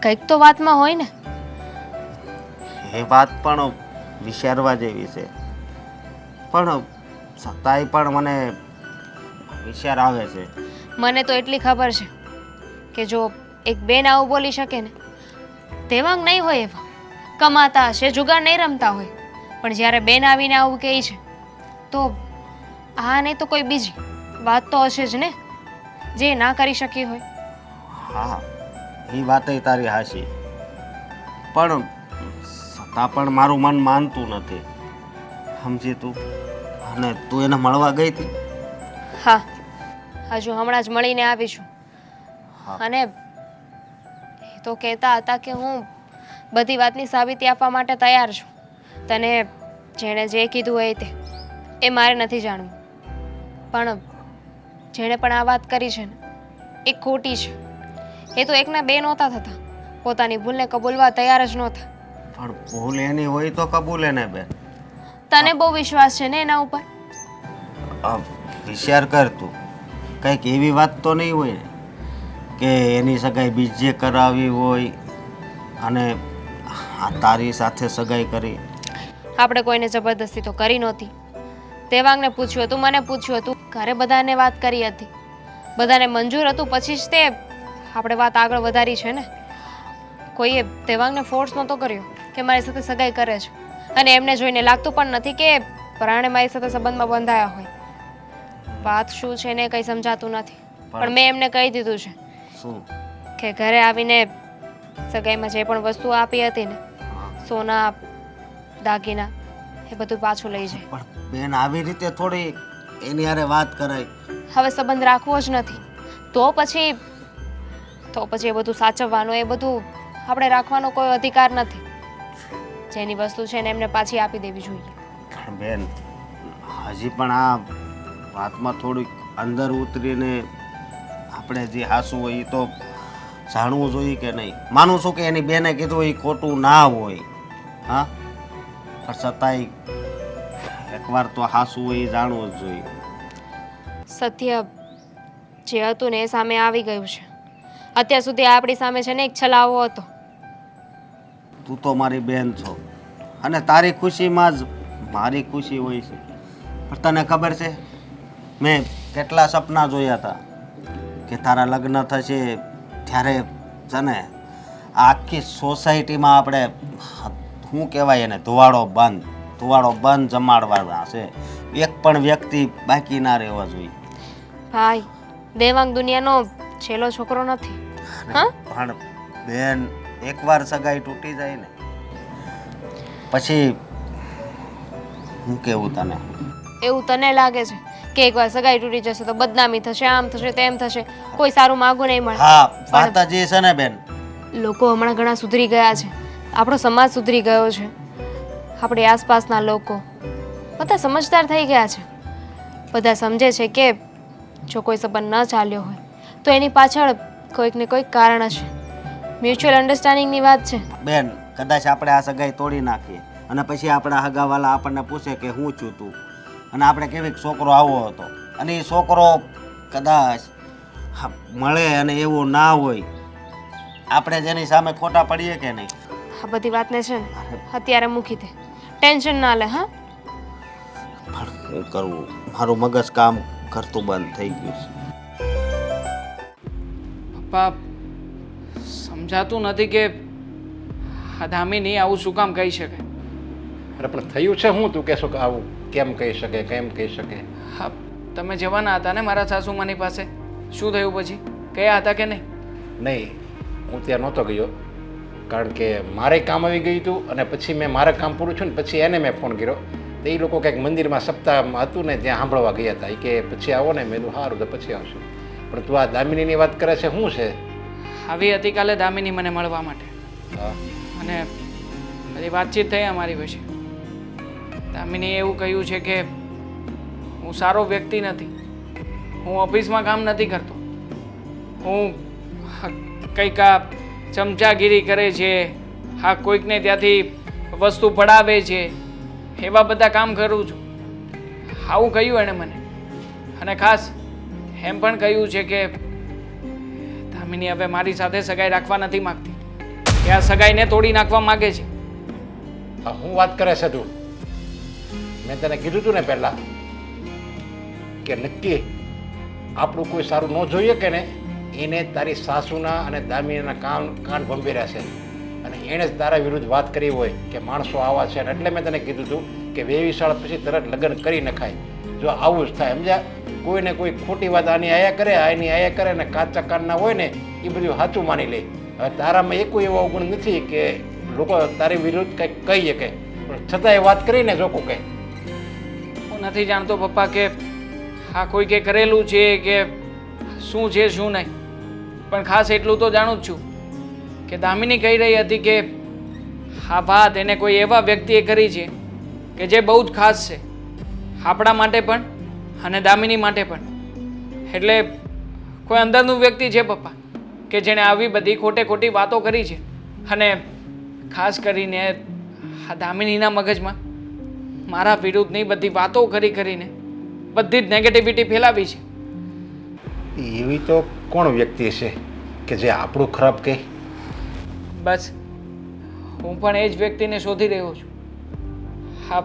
કંઈક તો વાતમાં હોય ને. એ વાત પણ વિચારવા જેવી છે, પણ છતાંય પણ મને વિચાર આવે છે. મને તો એટલી ખબર છે કે જો એક બેન આવું બોલી શકે ને, દેવાંગ નહીં હોય એવા, કમાતા હશે, જુગાર નહીં રમતા હોય, પણ જ્યારે બેન આવીને આવું કહે છે તો આ નહીં તો કોઈ બીજી વાત તો હશે જ ને જે ના કરી શકી હોય. હા, એ વાતય તારી હાશી, પણ છતાં પણ મારું મન માનતું નથી, સમજી તું? અને તું એને મળવા ગઈ હતી? હા, હજુ હમણાં જ મળીને આવીશું. હા. અને એ તો કહેતા હતા કે હું બધી વાતની સાબિતી આપવા માટે તૈયાર છું. તને જેણે જે કીધું હોય એ મારે નથી જાણવું, પણ જેણે પણ આ વાત કરી છે ને એ ખોટી છે. એ તો એકના બે નહોતા થતા, પોતાની ભૂલને કબૂલવા તૈયાર જ નહોતા. પણ ભૂલ એની હોય તો કબૂલે ને બેન. તને બહુ વિશ્વાસ છે ને એના ઉપર? વિચાર કર તું, કંઈક એવી વાત તો નહીં હોય ને કે એની સગાઈ બીજે કરાવી હોય અને આ તારી સાથે સગાઈ કરી? આપણે કોઈને જબરદસ્તી તો કરી નહોતી. દેવાંગને પૂછ્યું હતું, મને પૂછ્યું હતું, ઘરે બધાને વાત કરી હતી, બધાને મંજૂર હતું, પછી જ તે આપણે વાત આગળ વધારી છે ને. કોઈએ દેવાંગને ફોર્સ નહોતો કર્યો કે મારી સાથે સગાઈ કરે છે, અને એમને જોઈને લાગતું પણ નથી કે પરાણે મારી સાથે સંબંધમાં બંધાયા હોય. વાત શું છે ને કંઈ સમજાતું નથી, પણ મેં એમને કહી દીધું છે શું? કે ઘરે આવીને સગાઈમાં જે પણ વસ્તુ આપી હતી ને, સોના, દાગીના, એ બધું પાછું લઈ જાય. પણ બેન આવી રીતે થોડી એની હારે વાત કરાય. હવે સંબંધ રાખવો જ નથી તો પછી એ બધું સાચવવાનું, એ બધું આપણે રાખવાનો કોઈ અધિકાર નથી. જેની વસ્તુ છે ને એમને પાછી આપી દેવી જોઈએ. પણ બેન હજી પણ આ વાતમાં થોડીક અંદર ઉતરીને આપણે જે હાસું હોય એ તો જાણવું જોઈએ કે નહીં? માનું છું કે એની બેને કીધું એ ખોટું ના હોય, હા, પણ છતાંય એકવાર તો હાસું હોય એ જાણવું જ જોઈએ. સત્ય જે હતું ને એ સામે આવી ગયું છે. અત્યાર સુધી આપણી સામે છે ને એક છલાવો હતો. તું તો મારી બેન છો અને તારી ખુશીમાં જ મારી ખુશી હોય છે. પણ તને ખબર છે મેં કેટલા સપના જોયા હતા કે તારા લગ્ન થશે ત્યારે છે ને આખી સોસાયટીમાં આપણે શું કહેવાય એને ધુવાડો બંધ જમાડવાના છે, એક પણ વ્યક્તિ બાકી ના રહેવા જોઈએ. ભાઈ, દેવાંગ દુનિયાનો છેલ્લો છોકરો નથી. હા, પણ બેન એકવાર સગાઈ તૂટી જાય ને પછી હું કેવું તને? એવું તને લાગે છે કે એકવાર સગાઈ તૂટી જશે તો બદનામી થશે, આમ થશે, તેમ થશે, કોઈ સારું માગું નહીં મળે? હા, વાત જ એ છે ને બેન. લોકો હમણાં ઘણા સુધરી ગયા છે, આપણો સમાજ સુધરી ગયો છે, આપણી આસપાસના લોકો બધા સમજદાર થઈ ગયા છે. બધા સમજે છે કે જો કોઈ સંબંધ ન ચાલ્યો હોય તો એની પાછળ કોઈક ને કોઈક કારણ હશે. મ્યુચ્યુઅલ અન્ડરસ્ટેન્ડિંગની વાત છે. બેન કદાચ આપણે આ સગાઈ તોડી નાખીએ અને પછી આપણા હગાવાલા આપણને પૂછે કે હું છું તું, અને આપણે કેવી છોકરો આવો હતો, અને એ છોકરો કદાચ મળે અને એવો ના હોય, આપણે જેની સામે ખોટા પડીએ કે નહીં? આ બધી વાતને છે ને અત્યારે મૂકી દે, ટેન્શન ના લે. હા, પણ શું કરવું, મારું મગજ કામ કરતું બંધ થઈ ગયું છે. પપ્પા, સમજાતું નથી કે આ દામિની આવું શું કામ કહી શકે. અરે પણ થયું છે હું તું કહેશો કે આવું કેમ કહી શકે કેમ કહી શકે? હા, તમે જવાના હતા ને મારા સાસુમાની પાસે. શું થયું પછી? ગયા હતા કે નહીં? નહીં, હું ત્યાં નહોતો ગયો કારણ કે મારે કામ આવી ગયું હતું અને પછી મેં મારે કામ પૂરું થયું ને પછી એને મેં ફોન કર્યો. તો એ લોકો કંઈક મંદિરમાં સપ્તાહમાં હતું ને ત્યાં સાંભળવા ગયા હતા. એ કે પછી આવો ને, મેં કીધું સારું તો પછી આવશું. પણ તું આ દામિનીની વાત કરે છે, શું છે? આવી હતી કાલે દામિની મને મળવા માટે હા, અને બધી વાતચીત થઈ અમારી વચ્ચે. દામિનીએ એવું કહ્યું છે કે હું સારો વ્યક્તિ નથી, હું ઓફિસમાં કામ નથી કરતો, હું કંઈક આ ચમચાગીરી કરે છે, હા કોઈકને ત્યાંથી વસ્તુ પડાવે છે, એવા બધા કામ કરું છું. આવું કહ્યું એણે મને. અને ખાસ એમ પણ કહ્યું છે કે દામિની હવે મારી સાથે સગાઈ રાખવા નથી માગતી, કે આ સગાઈને તોડી નાખવા માગે છે. હા, હું વાત કરે છે તું? મેં તને કીધું હતું ને પહેલાં કે નક્કી આપણું કોઈ સારું ન જોઈએ કે ને એને તારી સાસુના અને દામિનીના કાન ભંભેર્યા છે અને એણે જ તારા વિરુદ્ધ વાત કરી હોય કે માણસો આવા છે. અને એટલે મેં તને કીધું હતું કે 22 સાલ પછી તરત લગ્ન કરી નખાય. જો આવું જ થાય સમજ્યા, કોઈને કોઈ ખોટી વાત આની આયા કરે આની આયા કરે ને કાચા કાનના હોય ને એ બધું સાચું માની લે. હવે તારામાં એકો એવો ગુણ નથી કે લોકો તારી વિરુદ્ધ કંઈક કહી શકે, પણ છતાંય વાત કરીને જોકું કહે. હું નથી જાણતો પપ્પા કે હા કોઈકે કરેલું છે કે શું છે શું નહીં, પણ ખાસ એટલું તો જાણું જ છું કે દામિની કહી રહી હતી કે હા વાત એને કોઈ એવા વ્યક્તિએ કરી છે કે જે બહુ જ ખાસ છે, આપણા માટે પણ અને દામિની માટે પણ. એટલે કોઈ અંદરનું વ્યક્તિ છે પપ્પા કે જેણે આવી બધી ખોટે ખોટી વાતો કરી છે અને ખાસ કરીને આ દામિનીના મગજમાં મારા વિરુદ્ધની બધી વાતો કરીને બધી જ નેગેટિવિટી ફેલાવી છે. એવી તો કોણ વ્યક્તિ છે કે જે આપણું ખરાબ કહે? બસ હું પણ એ જ વ્યક્તિને શોધી રહ્યો છું. હા,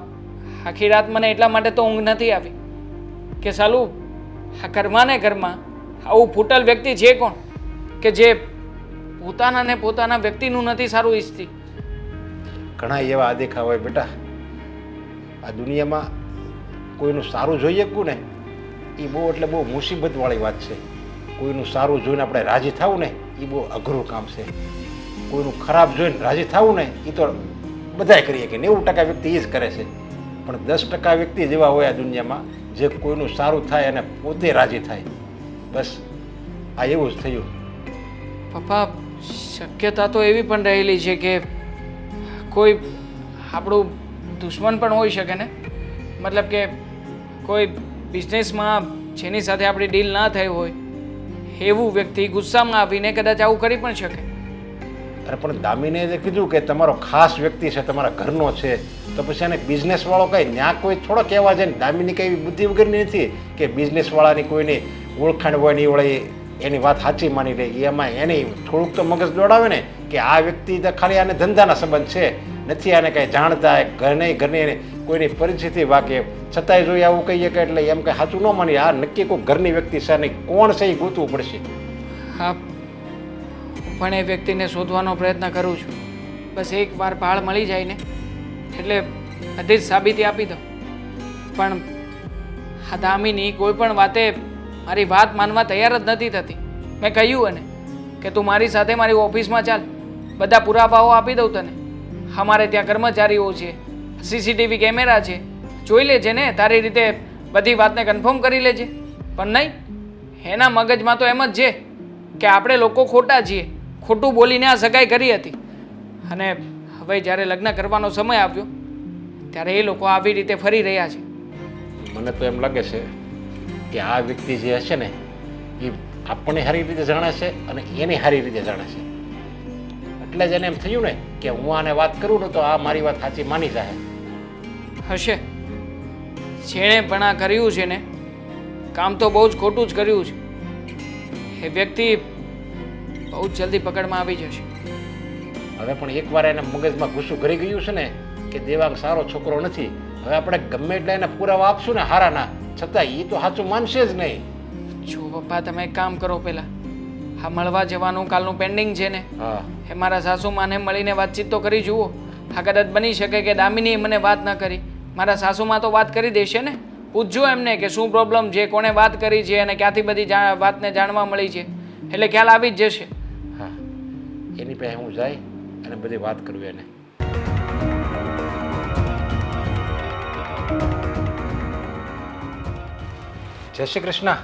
આખી રાત મને એટલા માટે તો ઊંઘ નથી આવી કે સાલું આ ઘરમાં ને ઘરમાં આવું ફૂટલ વ્યક્તિ છે કોણ કે જે પોતાના ને પોતાના વ્યક્તિનું નથી સારું ઈચ્છતી. ઘણા એવા આદેખા હોય બેટા આ દુનિયામાં. કોઈનું સારું જોઈએ કું ને એ બહુ એટલે બહુ મુસીબતવાળી વાત છે. કોઈનું સારું જોઈને આપણે રાજી થવું ને એ બહુ અઘરું કામ છે. કોઈનું ખરાબ જોઈને રાજી થવું ને એ તો બધાય કરીએ કે 90% વ્યક્તિ એ જ કરે છે, પણ 10% વ્યક્તિ જેવા હોય આ દુનિયામાં જે કોઈનું સારું થાય અને પોતે રાજી થાય. બસ આ એવું જ થયું. પપ્પા શક્યતા તો એવી પણ રહેલી છે કે કોઈ આપણું દુશ્મન પણ હોઈ શકે ને, મતલબ કે કોઈ બિઝનેસમાં જેની સાથે આપણી ડીલ ના થઈ હોય એવું વ્યક્તિ ગુસ્સામાં આવીને કદાચ આવું કરી પણ શકે. અરે પણ દામિને જે કીધું કે તમારો ખાસ વ્યક્તિ છે, તમારા ઘરનો છે, તો પછી એને બિઝનેસવાળો કંઈ ત્યાં કોઈ થોડો કહેવા જાય ને. દામિની કંઈ બુદ્ધિ વગરની નથી કે બિઝનેસવાળાની કોઈની ઓળખાણ હોય ને એ વળે એની વાત સાચી માની લે. એમાં એની થોડુંક તો મગજ દોડાવે ને કે આ વ્યક્તિ તો ખાલી આને ધંધાના સંબંધ છે, નથી આને કાંઈ જાણતા, ઘરની કોઈની પરિસ્થિતિ વાકે, છતાંય જોઈએ આવું કહીએ કે એટલે એમ કંઈ સાચું ન માની. આ નક્કી કોઈ ઘરની વ્યક્તિ છે નહીં, કોણ છે એ ગોતવું પડશે. હા, હું પણ એ વ્યક્તિને શોધવાનો પ્રયત્ન કરું છું. બસ એકવાર ભાળ મળી જાય ને એટલે બધી જ સાબિતી આપી દો. પણ આ દામિની કોઈ પણ વાતે મારી વાત માનવા તૈયાર જ નથી થતી. મેં કહ્યું એને કે તું મારી સાથે મારી ઓફિસમાં ચાલ, બધા પુરાવાઓ આપી દઉં તને. અમારે ત્યાં કર્મચારીઓ છે, સીસીટીવી કેમેરા છે, જોઈ લેજે ને તારી રીતે બધી વાતને કન્ફર્મ કરી લેજે. પણ નહીં, એના મગજમાં તો એમ જ છે કે આપણે લોકો ખોટા છીએ, ખોટું બોલીને આ સગાઈ કરી હતી. અને હવે જ્યારે લગ્ન કરવાનો સમય આવ્યો ત્યારે એ લોકો આવી રીતે ફરી રહ્યા છે. મને તો એમ લાગે છે કે આ વ્યક્તિ જે હશે ને એ આપણને સારી રીતે જાણે છે અને એને સારી રીતે જાણે છે. એટલે જ એને એમ થયું ને કે હું આને વાત કરું ને તો આ મારી વાત સાચી માની જાય. હશે, જેણે પણ આ કર્યું છે ને કામ તો બહુ જ ખોટું જ કર્યું છે. એ વ્યક્તિ બહુ જ જલ્દી પકડમાં આવી જશે. હવે પણ એકવાર એને મગજમાં ગુસ્સું કરી ગયું છે ને કે દેવાંગ સારો છોકરો નથી. હવે આપણે ગમે એટલે એને પુરાવા આપશું ને હારાના, છતાં એ તો સાચું માનશે જ નહીં. જો પપ્પા તમે એક કામ કરો, પહેલાં હા મળવા જવાનું કાલનું પેન્ડિંગ છે ને હા, એ મારા સાસુમાને મળીને વાતચીત તો કરી જુઓ. આ કદાચ બની શકે કે દામિનીએ મને વાત ન કરી, મારા સાસુમાં તો વાત કરી દેશે ને. પૂછજો એમને કે શું પ્રોબ્લેમ છે, કોણે વાત કરી છે અને ક્યાંથી બધી વાતને જાણવા મળી છે, એટલે ખ્યાલ આવી જ જશે. હા, એની પાસે હું જાય અને બધી વાત કરું એને. જય શ્રી કૃષ્ણ.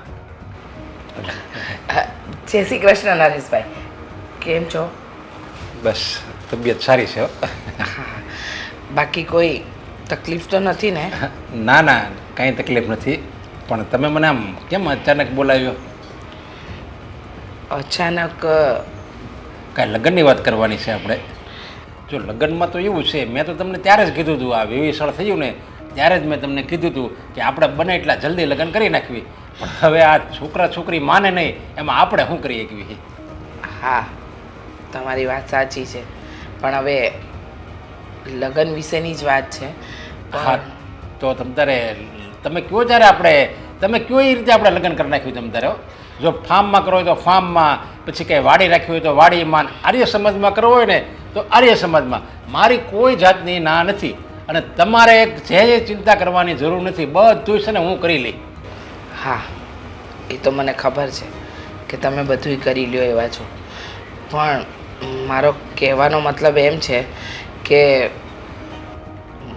જય શ્રી કૃષ્ણ નરેશભાઈ, કેમ છો? બસ તબિયત સારી છે હો. બાકી કોઈ તકલીફ તો નથી ને? ના ના, કાંઈ તકલીફ નથી. પણ તમે મને આમ કેમ અચાનક બોલાવ્યો? અચાનક કાંઈ લગ્નની વાત કરવાની છે આપણે. જો લગ્નમાં તો એવું છે, મેં તો તમને ત્યારે જ કીધું હતું, આ વિવિસળ થયું ને ત્યારે જ મેં તમને કીધું હતું કે આપણે બને એટલા જલ્દી લગ્ન કરી નાખવી. પણ હવે આ છોકરા છોકરી માને નહીં, એમાં આપણે શું કરી શકીએ? હા, તમારી વાત સાચી છે, પણ હવે લગ્ન વિશેની જ વાત છે. હા, તો તમે કયો ત્યારે આપણે તમે કયો એ રીતે આપણે લગ્ન કરી નાખ્યું તમ તારે હો. જો ફાર્મમાં કરવો હોય તો ફાર્મમાં, પછી કંઈ વાડી રાખવી હોય તો વાડીમાં, આર્ય સમાજમાં કરવો હોય ને તો આર્ય સમાજમાં. મારી કોઈ જાતની ના નથી અને તમારે જે ચિંતા કરવાની જરૂર નથી, બધું છે ને હું કરી લઈ. હા, એ તો મને ખબર છે કે તમે બધુંય કરી લ્યો એવા છો, પણ મારો કહેવાનો મતલબ એમ છે કે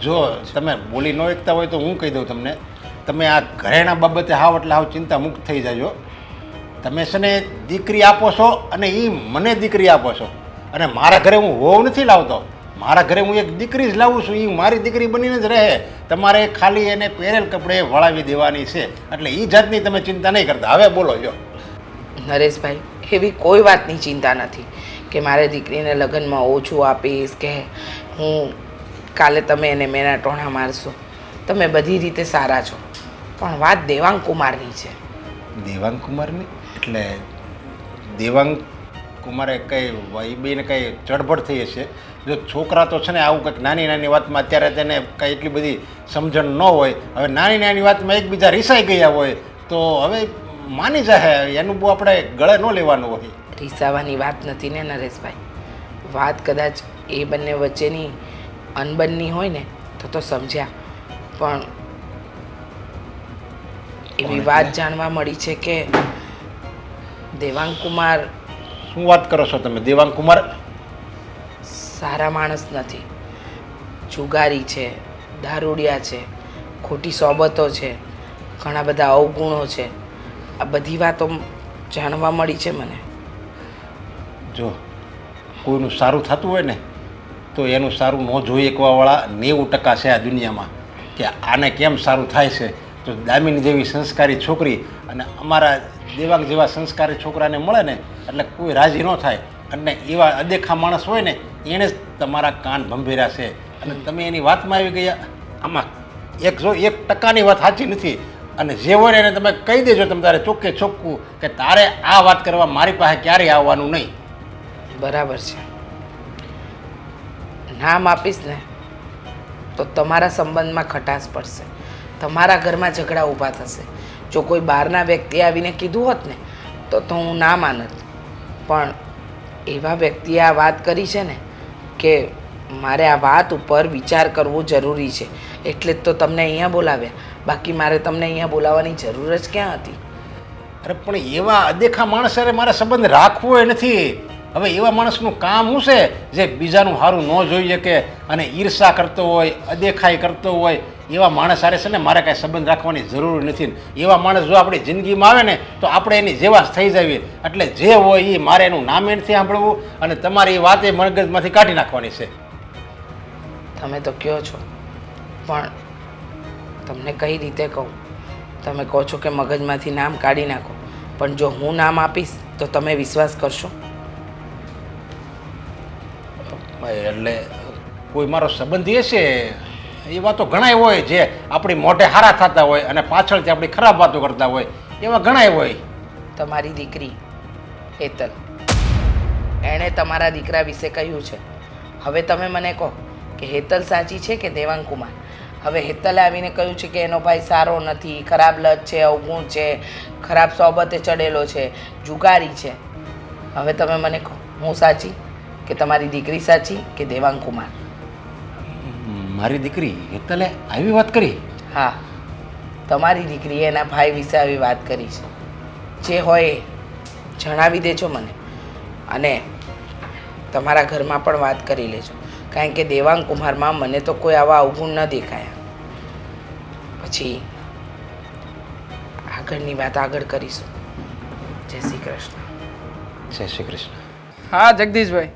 જો તમે બોલી ન એકતા હોય તો હું કહી દઉં તમને, તમે આ ઘરેણા બાબતે હાવ એટલે હાવ ચિંતા મુક્ત થઈ જાજો. તમે છે ને દીકરી આપો છો અને એ મને દીકરી આપો છો, અને મારા ઘરે હું વહુ નથી લાવતો, મારા ઘરે હું એક દીકરી જ લાવું છું. એ મારી દીકરી બનીને જ રહે. તમારે ખાલી એને પહેરેલ કપડે વળાવી દેવાની છે, એટલે એ જાતની તમે ચિંતા નહીં કરતા. હવે બોલો. જો નરેશભાઈ, એવી કોઈ વાતની ચિંતા નથી કે મારે દીકરીને લગ્નમાં ઓછું આપીશ કે હું કાલે તમે એને મેના ટોણા મારશો. તમે બધી રીતે સારા છો, પણ વાત દેવાંગ કુમારની છે. દેવાંગ કુમારની એટલે દેવાંગ કુમારે કંઈ વહીબીને કંઈ ચડબડ થઈ હશે. જો છોકરા તો છે ને આવું કંઈક નાની નાની વાતમાં અત્યારે તેને કંઈ એટલી બધી સમજણ ન હોય, હવે નાની નાની વાતમાં એકબીજા રીસાઈ ગયા હોય તો હવે માની જાય. એનું બહુ આપણે ગળે ન લેવાનું હોય. રીસાવાની વાત નથી ને નરેશભાઈ, વાત કદાચ એ બંને વચ્ચેની અનબનની હોય ને તો સમજ્યા, પણ એવી વાત જાણવા મળી છે કે દેવાંગ કુમાર. શું વાત કરો છો તમે? દેવાંગ કુમાર સારા માણસ નથી, જુગારી છે, દારૂડિયા છે, ખોટી સોબતો છે, ઘણા બધા અવગુણો છે. આ બધી વાતો જાણવા મળી છે મને. જો કોઈનું સારું થતું હોય ને તો એનું સારું ન જોઈ શકવાવાળા 90% છે આ દુનિયામાં, કે આને કેમ સારું થાય છે. તો દામિની જેવી સંસ્કારી છોકરી અને અમારા દેવાંગ જેવા સંસ્કારી છોકરાને મળે ને એટલે કોઈ રાજી ન થાય. અને એવા અદેખા માણસ હોય ને એણે જ તમારા કાન ભંભેર્યા છે અને તમે એની વાતમાં આવી ગયા. આમાં 1% વાત સાચી નથી. અને જે હોય ને એને તમે કહી દેજો તમે તારે ચોખ્ખે ચોખ્ખું કે તારે આ વાત કરવા મારી પાસે ક્યારેય આવવાનું નહીં. બરાબર છે, નામ આપીશ ને તો તમારા સંબંધમાં ખટાશ પડશે, તમારા ઘરમાં ઝઘડા ઊભા થશે. જો કોઈ બહારના વ્યક્તિ આવીને કીધું હોત ને તો હું ના માનત, પણ એવા વ્યક્તિએ આ વાત કરી છે ને કે મારે આ વાત ઉપર વિચાર કરવો જરૂરી છે, એટલે જ તો તમને અહીંયા બોલાવ્યા. બાકી મારે તમને અહીંયા બોલાવવાની જરૂર જ ક્યાં હતી? અરે પણ એવા અદેખા માણસ અરે મારે સંબંધ રાખવો એ નથી. હવે એવા માણસનું કામ શું છે જે બીજાનું સારું ન જોઈ શકે અને ઈર્ષા કરતો હોય, અદેખાઈ કરતો હોય. એવા માણસ સારે છે ને મારે કાંઈ સંબંધ રાખવાની જરૂર નથી. એવા માણસ જો આપણી જિંદગીમાં આવે ને તો આપણે એની જેવા થઈ જઈએ. એટલે જે હોય એ મારે એનું નામે નથી સાંભળવું અને તમારી એ વાત એ મગજમાંથી કાઢી નાખવાની છે. તમે તો કહો છો, પણ તમને કઈ રીતે કહું? તમે કહો છો કે મગજમાંથી નામ કાઢી નાખો, પણ જો હું નામ આપીશ તો તમે વિશ્વાસ કરશો? એટલે કોઈ મારો સંબંધી હશે એ વાતો ઘણાય હોય જે આપણી મોઢે હારા થતા હોય અને પાછળથી આપણી ખરાબ વાતો કરતા હોય, એવા ઘણાય હોય. તમારી દીકરી હેતલ, એણે તમારા દીકરા વિશે કહ્યું છે. હવે તમે મને કહો કે હેતલ સાચી છે કે દેવાંગ કુમાર? હવે હેતલે આવીને કહ્યું છે કે એનો ભાઈ સારો નથી, ખરાબ લત છે, અવગુણ છે, ખરાબ સોબતે ચડેલો છે, જુગારી છે. હવે તમે મને કહો, હું સાચી કે તમારી દીકરી સાચી કે દેવાંગ કુમાર? મારી દીકરી હેતલે આવી વાત કરી? હા, તમારી દીકરીએ એના ભાઈ વિશે આવી વાત કરી છે. જે હોય એ જણાવી દેજો મને, અને તમારા ઘરમાં પણ વાત કરી લેજો, કારણ કે દેવાંગ કુમારમાં મને તો કોઈ આવા અવગુણ ન દેખાયા. પછી આગળની વાત આગળ કરીશું. જય શ્રી કૃષ્ણ. જય શ્રી કૃષ્ણ. હા જગદીશભાઈ,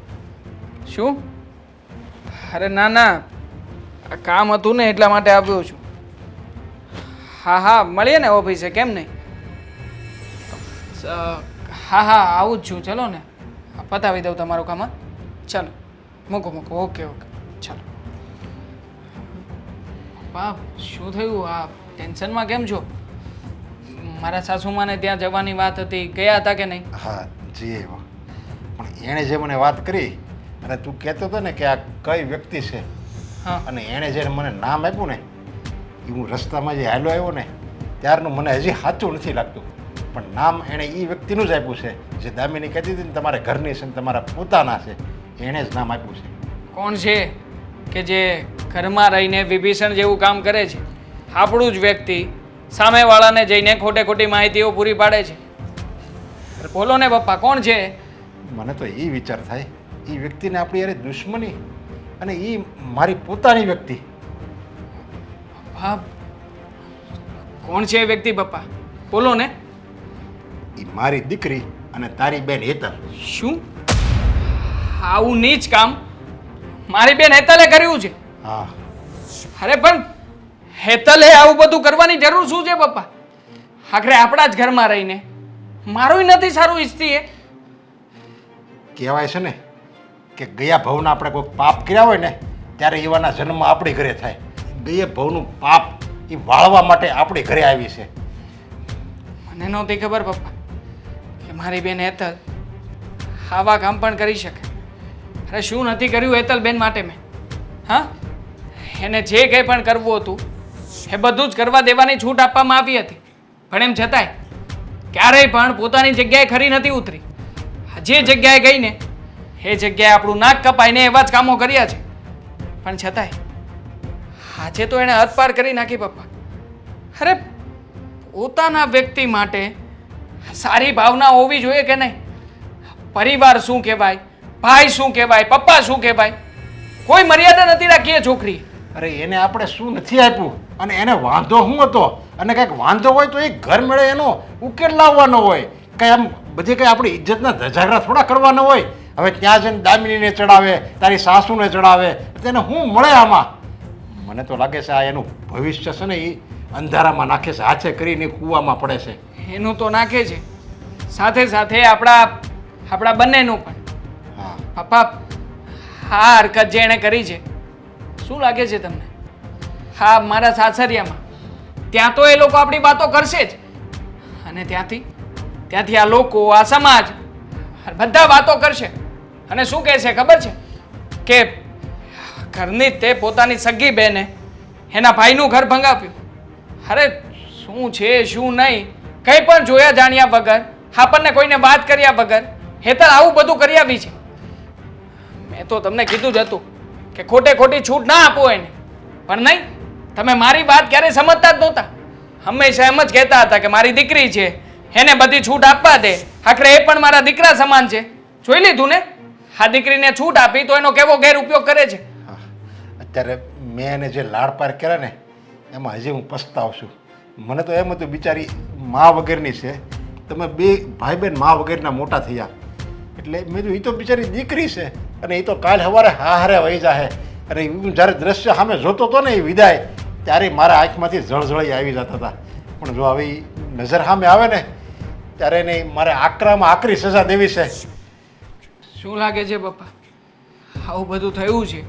શું? અરે ના ના, આ કામ હતું ને એટલા માટે આવ્યો છું. હા હા, મળીએ ને ઓફિસે, કેમ નહીં? હા હા, આવું જ છું. ચલો ને, પતાવી દઉં તમારું કામ. ચાલો, મૂકો મૂકો. ઓકે ઓકે, ચાલો. વાહ, શું થયું? આ ટેન્શનમાં કેમ છો? મારા સાસુમાને ત્યાં જવાની વાત હતી, ગયા હતા કે નહીં? હા જી આવ્યો, પણ એણે જે મને વાત કરી અને તું કહેતો હતો ને કે આ કઈ વ્યક્તિ છે, હા, અને એણે જે મને નામ આપ્યું ને એ હું રસ્તામાં જે હાલ્યો આવ્યો ને ત્યારનું મને હજી સાચું નથી લાગતું. પણ નામ એણે એ વ્યક્તિનું જ આપ્યું છે જે દામિની કહેતી હતી ને તમારા ઘરની છે ને તમારા પોતાના છે, એણે જ નામ આપ્યું છે. કોણ છે કે જે ઘરમાં રહીને વિભીષણ જેવું કામ કરે છે? આપણું જ વ્યક્તિ સામેવાળાને જઈને ખોટે ખોટી માહિતીઓ પૂરી પાડે છે. બોલો ને પપ્પા, કોણ છે? મને તો એ વિચાર થાય એ વ્યક્તિને આપણી યારે દુશ્મની, અને એ મારી પોતાની વ્યક્તિ. હા, કોણ છે એ વ્યક્તિ પપ્પા? બોલો ને. એ મારી દીકરી અને તારી બેન હેતલ. શું? આવું નીચ કામ મારી બેન હેતલે કર્યું છે? હા, અરે પણ હેતલે આવું બધું કરવાની જરૂર શું છે પપ્પા? આખરે આપણા જ ઘરમાં રહીને મારું નથી સારું ઈચ્છતી એ. કહેવાય છે ને કે ગયા ભવના આપણે કોઈ પાપ કર્યા હોય ને ત્યારે એવાના જન્મ આપણી ઘરે થાય. ગયા ભવનું પાપ એ વાળવા માટે આપણી ઘરે આવી છે. મને નહોતી ખબર પપ્પા કે મારી બેન હેતલ આવા કામ પણ કરી શકે. અરે શું નથી કર્યું હેતલ બેન માટે મેં? હા, એને જે કંઈ પણ કરવું હતું એ બધું જ કરવા દેવાની છૂટ આપવામાં આવી હતી, પણ એમ છતાંય ક્યારેય પણ પોતાની જગ્યાએ ખરી નથી ઉતરી. જે જગ્યાએ ગઈ ને એ જગ્યાએ આપણું નાક કપાઈને એવા જ કામો કર્યા છે, પણ છતાંય આજે તો એણે હદ પાર કરી નાખી પપ્પા. અરે પોતાના વ્યક્તિ માટે સારી ભાવના હોવી જોઈએ કે નહીં? પરિવાર શું કહેવાય, ભાઈ શું કહેવાય, પપ્પા શું કહેવાય, કોઈ મર્યાદા નથી રાખી એ છોકરી. અરે એને આપણે શું નથી આપ્યું, અને એને વાંધો શું હતો, અને કંઈક વાંધો હોય તો એ ઘર મેળે એનો ઉકેલ લાવવાનો હોય. કંઈ આમ બધી કંઈ આપણી ઇજ્જતના ધજાગરા થોડા કરવાના હોય. હવે ત્યાં જઈને દામિનીને ચડાવે, તારી સાસુને ચડાવે, તેને શું મળે આમાં? મને તો લાગે છે આ એનું ભવિષ્ય છે ને એ અંધારામાં નાખે છે, હાથે કરીને કૂવામાં પડે છે. એનું તો નાખે છે, સાથે સાથે આપણા બંનેનું પણ. હા, પપ્પા, આ હરકત જે એણે કરી છે શું લાગે છે તમને? હા, મારા સાસરિયામાં ત્યાં તો એ લોકો આપણી વાતો કરશે જ, અને ત્યાંથી આ લોકો, આ સમાજ બધા વાતો કરશે. અને શું કહેશે ખબર છે? કે ઘરની તે પોતાની સગી બેને એના ભાઈનું ઘર ભંગાવ્યું. અરે શું છે શું નહીં કંઈ પણ જોયા જાણ્યા વગર, આપણને કોઈને વાત કર્યા વગર હેતલ આવું બધું કરી આવી છે. મેં તો તમને કીધું જ હતું કે ખોટે ખોટી છૂટ ના આપો એને, પણ નહીં, તમે મારી વાત ક્યારે સમજતા જ નહોતા. હંમેશા એમ જ કહેતા હતા કે મારી દીકરી છે, એને બધી છૂટ આપવા દે, આખરે એ પણ મારા દીકરા સમાન છે. જોઈ લીધું ને, આ દીકરીને છૂટ આપી તો એનો કેવો ગેરઉપયોગ કરે છે. હા, અત્યારે મેં એને જે લાડ પાર કર્યા ને એમાં હજી હું પછતાવ છું. મને તો એમ હતું બિચારી મા વગરની છે, તમે બે ભાઈ બહેન મા વગરના મોટા થયા, એટલે મેં કીધું એ તો બિચારી દીકરી છે અને એ તો કાલ સવારે હારે વહી જાય. અને હું જ્યારે દ્રશ્ય સામે જોતો હતો ને એ વિદાય, ત્યારે મારા આંખમાંથી જળજળી આવી જતા હતા. પણ જો હવે ઈ નજર સામે આવે ને ત્યારે એને મારે આકરામાં આકરી સજા દેવી છે. શું લાગે છે પપ્પા, આવું બધું થયું છે?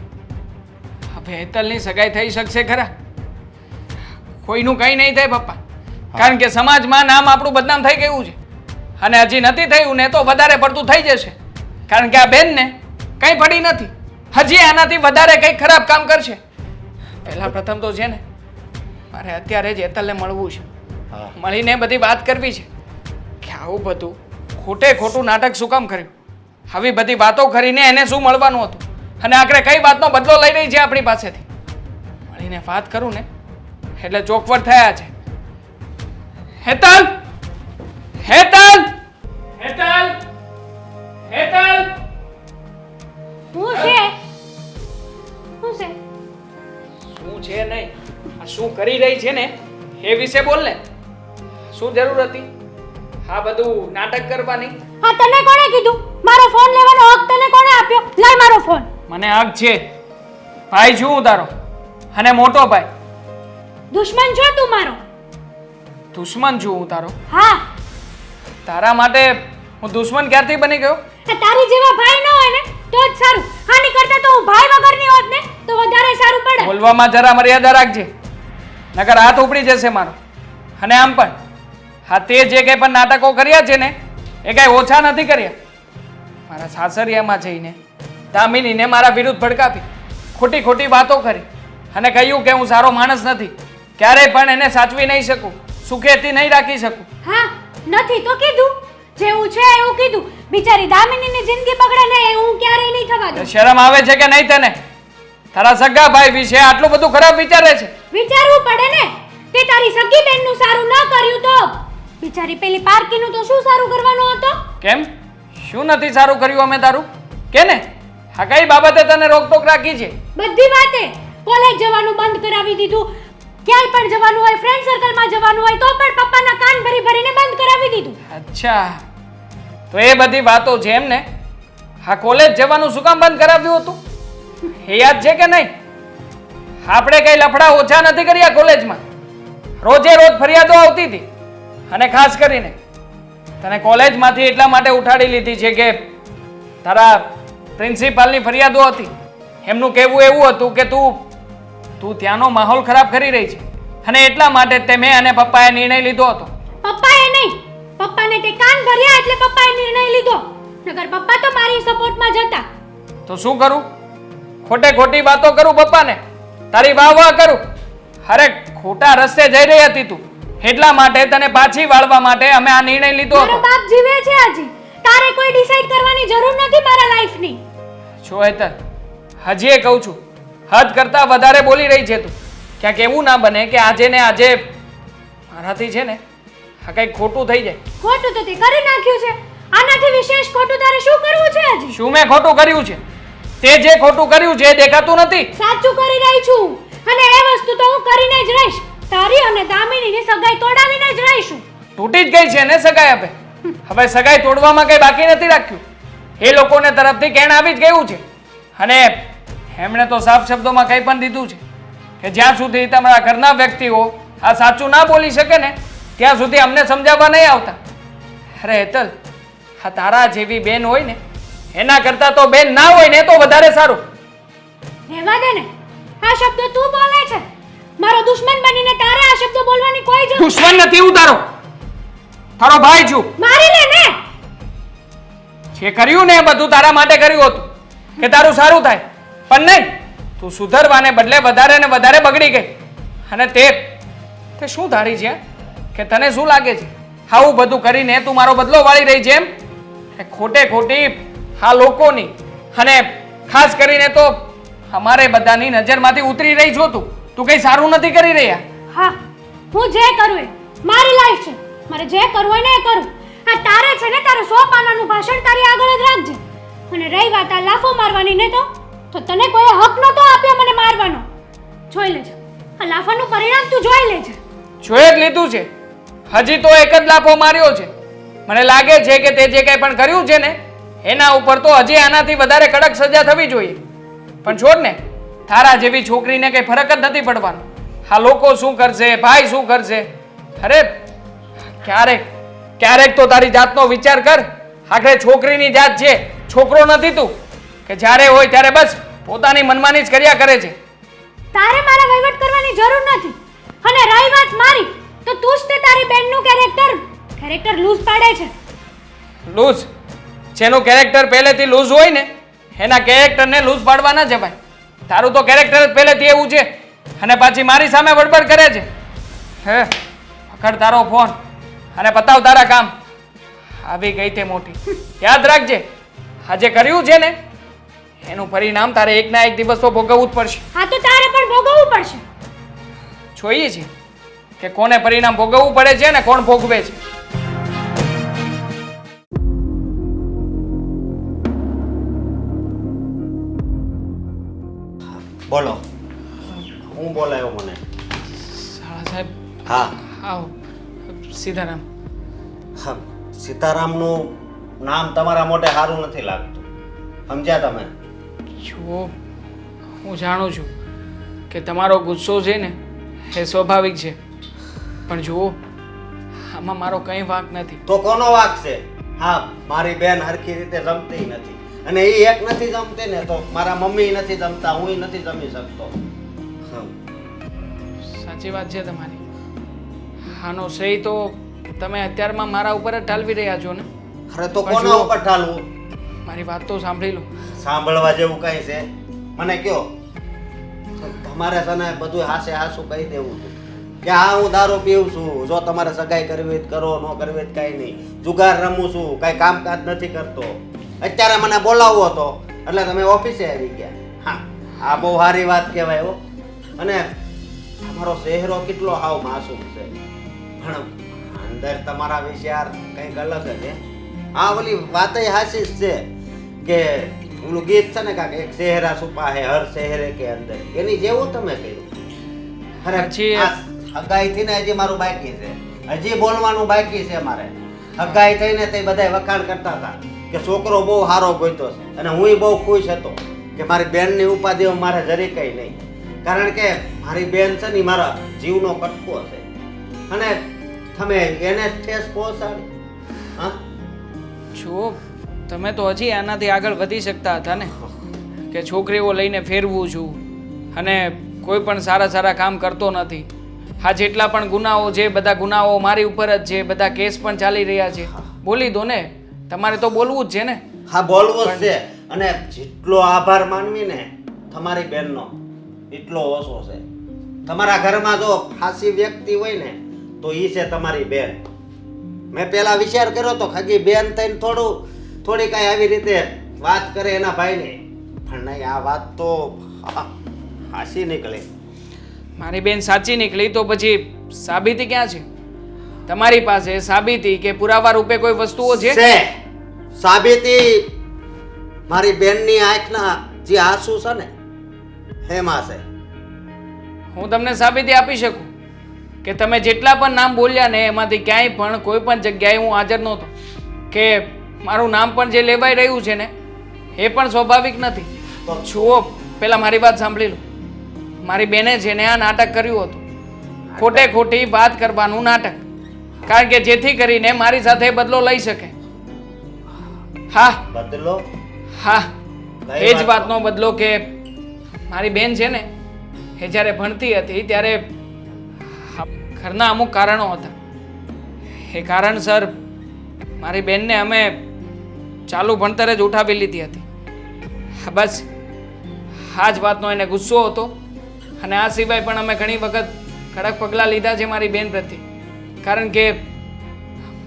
હવે હેતલની સગાઈ થઈ શકશે ખરા? કોઈનું કંઈ નહીં થાય પપ્પા, કારણ કે સમાજમાં નામ આપણું બદનામ થઈ ગયું છે. અને હજી નથી થયું ને તો વધારે પડતું થઈ જશે, કારણ કે આ બેનને કંઈ પડી નથી. હજી આનાથી વધારે કંઈ ખરાબ કામ કરશે. પહેલા પ્રથમ તો છે ને મારે અત્યારે જ હેતલને મળવું છે, હા, મળીને બધી વાત કરવી છે કે આવું બધું ખોટે ખોટું નાટક શું કામ કર્યું. આવી બધી વાતો કરીને એને શું મળવાનું હતું, અને આખરે કઈ વાતનો બદલો લઈ રહી છે આપણી પાસેથી. મળીને વાત કરું ને એટલે ચોકવટ થયા છે. હેતલ હેતલ હેતલ હેતલ હું છે હું છે શું છે નહીં, આ શું કરી રહી છે ને એ વિશે બોલ ને. શું જરૂર હતી આ બધું નાટક કરવાની? હા, તને કોણે કીધું મારો ફોન લેવાનો હક તને કોણે આપ્યો? લાય મારો ફોન. મને હક છે, ભાઈ છું હું તારો અને મોટો ભાઈ. દુશ્મન છો તું મારો? દુશ્મન છું હું તારો? હા. તારા માટે હું દુશ્મન ક્યારથી બની ગયો? આ તારી જેવા ભાઈ ન હોય ને તો જ સારું. આની કરતા તો હું ભાઈ વગરની હોત ને તો વધારે સારું પડે. બોલવામાં જરા મર્યાદા રાખજે, નકર હાથ ઉપડી જશે મારો. અને આમ પણ હા, તે જે કંઈ પણ નાટકો કર્યા છે ને એ કાંઈ ઓછા નથી કર્યા. મારા સાસરિયામાં જઈને દામિનીને મારા વિરુદ્ધ ભડકાવી, ખોટી ખોટી વાતો કરી અને કહ્યું કે હું સારો માણસ નથી, ક્યારેય પણ એને સાચવી નહીં શકું, સુખેથી નહીં રાખી શકું. હા, નથી તો કીધું, જેવું છે એવું કીધું. બિચારી દામિનીની જિંદગી બગડે ને એ હું ક્યારેય નહીં થવા દઉં. શરમ આવે છે કે નહીં તને? તારા સગા ભાઈ વિશે આટલું બધું ખરાબ વિચારે છે? વિચારવું પડે ને. તે તારી સગી બેનનું સારું ન કર્યું તો બિચારી પેલી પારકીનું તો શું સારું કરવાનું હતો? કેમ, શું નથી સારું કર્યું અમે તારું? કે ને હા, કઈ બાબતે તને રોકટોક રાખી છે? બધી વાતે. કોલેજ જવાનું બંધ કરાવી દીધું, ક્યાંય પણ જવાનું હોય, ફ્રેન્ડ સર્કલમાં જવાનું હોય તો પણ પપ્પાના કાન ભરી ભરીને બંધ કરાવી દીધું. અચ્છા, તો એ બધી વાતો છે એમ ને? હા, કોલેજ જવાનું શું કામ બંધ કરાવ્યું હતું એ યાદ છે કે નહીં? આપણે કઈ લફડા ઓછા નથી કર્યા કોલેજમાં. રોજે રોજ ફરિયાદો આવતી હતી અને ખાસ કરીને તને કોલેજમાંથી એટલા માટે ઉઠાડી લીધી છે કે તારા પ્રિન્સિપાલની ફરિયાદો હતી. એમનું કહેવું એવું હતું કે તું ત્યાંનો માહોલ ખરાબ કરી રહી છે અને એટલા માટે તે મેં અને પપ્પાએ નિર્ણય લીધો હતો. પપ્પાએ નહીં, પપ્પાને તે કાન ભર્યા એટલે પપ્પાએ નિર્ણય લીધો. નકર પપ્પા તો મારી સપોર્ટમાં જ હતા. તો શું કરું? ખોટે ખોટી વાતો કરું પપ્પાને, તારી વાહ વાહ કરું? અરે ખોટા રસ્તે જઈ રહી હતી તું, એટલા માટે તને પાછી વાળવા માટે અમે આ નિર્ણય લીધો મારો હતો. બાપ જીવે છે હજી. તારે કોઈ ડિસાઈડ કરવાની જરૂર નથી મારા લાઈફની. જો હેતલ, હજી એ કહું છું, હદ કરતા વધારે બોલી રહી છે તું. ક્યાંક એવું ના બને કે આજે ને આજે મારાથી છે ને આ કંઈક ખોટું થઈ જાય. ખોટું તો તે કરી નાખ્યું છે. આનાથી વિશેષ ખોટું તારે શું કરવું છે હજી? શું મેં ખોટું કર્યું છે? તે જે ખોટું કર્યું છે એ દેખાતું નથી. સાચું કરી રહી છું અને એ વસ્તુ તો હું કરીને જ રહીશ. તારી અને દામિનીની સગાઈ તોડાવીને જ રહીશું. તૂટી જ ગઈ છે ને સગાઈ હવે. હવે સગાઈ તોડવામાં કઈ બાકી નથી રાખ્યું. એ લોકોને તરફથી કેણ આવી જ ગયું છે અને એમણે તો સાફ શબ્દોમાં કહી પણ દીધું છે કે જ્યાં સુધી તમારા ઘરના વ્યક્તિઓ આ સાચું ના બોલી શકે ને ત્યાં સુધી અમને સમજાવવા નહીં આવતા. અરે હેતલ, આ તારા જેવી બેન હોય ને એના કરતા તો બેન ના હોય ને તો વધારે સારું. રહેવા દે ને. આ શબ્દ તું બોલે છે. મારો દુશ્મન બનીને તારે આ શબ્દ બોલવાની કોઈ જરૂર દુશ્મન નથી હું તારો ભાઈ છું. મારી લે ને. જે કર્યું ને એ બધું તારા માટે કર્યું હતું કે તારું સારું થાય, પણ નહીં, તું સુધરવાને બદલે વધારે ને વધારે બગડી ગઈ. અને તે શું ધારી છે કે તને શું લાગે છે આવું બધું કરીને તું મારો બદલો વાળી રહી છે એમ? ખોટે ખોટી આ લોકોની અને ખાસ કરીને તો અમારે બધાની નજરમાંથી ઉતરી રહી છો તું કઈ સારું નથી કરી રહ્યા. હા, હું જે કરું એ મારી લાઈફ છે. મારે જે કરવું હોય ને એ કરું. આ તારે છે ને તારું 100 પાનાનું ભાષણ તારી આગળ જ રાખજે. અને રહી વાત આ લાફો મારવાની ને તો તને કોઈ હક નતો આપ્યો મને મારવાનો. જોઈ લેજે આ લાફાનું પરિણામ તું જોઈ લેજે. જોઈ જ લીધું છે. હજી તો એક જ લાફો માર્યો છે. મને લાગે છે કે તે જે કંઈ પણ કર્યું છે ને એના ઉપર તો હજી આનાથી વધારે કડક સજા થવી જોઈએ. પણ છોડ ને, તારા જેવી છોકરીને કંઈ ફરક જ નથી પડવાનો. આ લોકો શું કરશે, ભાઈ શું કરશે? અરે ક્યારેક તો તારી જાતનો વિચાર કર. આખરે છોકરીની જાત છે, છોકરો નથી તું કે જ્યારે હોય ત્યારે બસ પોતાની મનમાની જ કર્યા કરે છે. તારે મારા વહીવટ કરવાની જરૂર નથી. અને રહી વાત મારી તો તું જ તે તારી બેનનું કેરેક્ટર લૂઝ પાડે છે. લૂઝ? જેનું કેરેક્ટર પહેલેથી લૂઝ હોય ને એના કેરેક્ટરને લૂઝ પાડવા ના જવાય. તારું તો કેરેક્ટર જ પહેલેથી એવું છે અને પાછી મારી સામે બડબડ કરે છે. હે, પકડ તારો ફોન અને બતાવ તારા કામ. આવી ગઈ તે મોટી. યાદ રાખજે, આજે કર્યું છે ને એનું પરિણામ તારે એક ના એક દિવસ તો ભોગવવું જ પડશે. હા, તો તારે પણ ભોગવવું પડશે. જોઈએ છીએ કે કોને પરિણામ ભોગવવું પડે છે ને કોણ ભોગવે છે. બોલો, હું બોલાયો મને? શાળા સાહેબ હા આવો. સીતારામ. હા, સીતારામનું નામ તમારા મોઢે સારું નથી લાગતું, સમજ્યા તમે? જુઓ, હું જાણું છું કે તમારો ગુસ્સો છે ને એ સ્વાભાવિક છે, પણ જુઓ આમાં મારો કંઈ વાંક નથી. તો કોનો વાંક છે? હા, મારી બેન હરખી રીતે જમતી નથી, અને એ એક નથી જમતી ને તો મારા મમ્મી નથી જમતા, હું નથી જમી શકતો. હમ. સાચી વાત છે તમારી. આનો શ્રેય તો તમે અત્યારમાં મારા ઉપર જ ટાલવી રહ્યા છો ને. અરે તો પણ કોના જુઓ, ઉપર ઠાલવું? મારી વાત તો સાંભળી લો. સાંભળવા જેવું કઈ છે? મને કયો. તમારે છે ને બધું હાસે હાસું કહી દેવું હતું કે હા હું દારૂ પીવું છું, જો તમારે સગાઈ કરવી હોય તો કરો, ન કરવી હોય તો કાંઈ નહીં, જુગાર રમું છું, કાંઈ કામકાજ નથી કરતો. અત્યારે મને બોલાવવો હતો એટલે તમે ઓફિસે આવી ગયા. હા, આ બહુ સારી વાત કહેવાય હો. અને તમારો ચહેરો કેટલો હાવ માસૂમ છે, પણ અંદર તમારા વિચાર કંઈક અલગ જ છે. આ ઓલી વાતય હાસી જ છે કે ઓલું ગીત છે ને કાંક એક ચહેરા છુપા હે હર ચહેરે કે અંદર, એની જેવું તમે કર્યું. અરે પછી હગાઈ ને હજી મારું બાકી છે, હજી બોલવાનું બાકી છે મારે. હગાઈ થઈને તે બધા વખાણ કરતા હતા કે છોકરો બહુ સારો ગોઈતો છે, અને હું બહુ ખુશ હતો કે મારી બેનની ઉપાધિઓ મારે જરી કઈ નહીં, કારણ કે મારી બેન છે ને મારા જીવનો કટકો છે, અને તમે એને જ ઠેસ પહોંચાડી. હા, જુઓ, તમે તો હજી આનાથી આગળ વધી શકતા હતા ને, કે છોકરીઓ લઈને ફેરવું છું અને કોઈ પણ સારા સારા કામ કરતો નથી. હા, જેટલા પણ ગુનાઓ છે બધા ગુનાઓ મારી ઉપર જ છે, બધા કેસ પણ ચાલી રહ્યા છે. બોલી દો ને, તમારે તો બોલવું જ છે ને. હા, બોલવું જ છે, અને જેટલો આભાર માનવી ને તમારી બેનનો એટલો ઓછો છે. તમારા ઘરમાં જો ખાસી વ્યક્તિ હોય ને તો ઈ છે તમારી બેન. મેં પહેલા વિચાર કર્યો તો ખગી બેન થઈને થોડી કાંઈ આવી રીતે વાત કરે એના ભાઈને, પણ નહીં, આ વાત તો હાસી નીકળી. મારી બેન સાચી નીકળી તો પછી સાબિતી ક્યાં છે? તમારી પાસે સાબિતી કે પુરાવા રૂપે કોઈ વસ્તુઓ છે? સાબિતી મારી બેનની આંખના જે આંસુ છે ને એમાં છે. હું તમને સાબિતી આપી શકું કે તમે જેટલા પણ નામ બોલ્યા ને એમાંથી ક્યાંય પણ કોઈ પણ જગ્યાએ હું હાજર નહોતો, કે મારું નામ પણ જે લેવાઈ રહ્યું છે ને એ પણ સ્વાભાવિક નથી. તો જુઓ, પહેલાં મારી વાત સાંભળી લો. મારી બેને છે ને આ નાટક કર્યું હતું, ખોટે ખોટી વાત કરવાનું નાટક, કારણ કે જેથી કરીને મારી સાથે બદલો લઈ શકે. હા, બદલો? હા, એ જ વાતનો બદલો કે મારી બેન છે ને એ જ્યારે ભણતી હતી ત્યારે ઘરના અમુક કારણો હતા. એ કારણસર મારી બેનને અમે ચાલુ ભણતરે જ ઉઠાવી લીધી હતી. બસ આ જ વાતનો એને ગુસ્સો હતો, અને આ સિવાય પણ અમે ઘણી વખત કડક પગલાં લીધા છે મારી બેન પ્રત્યે, કારણ કે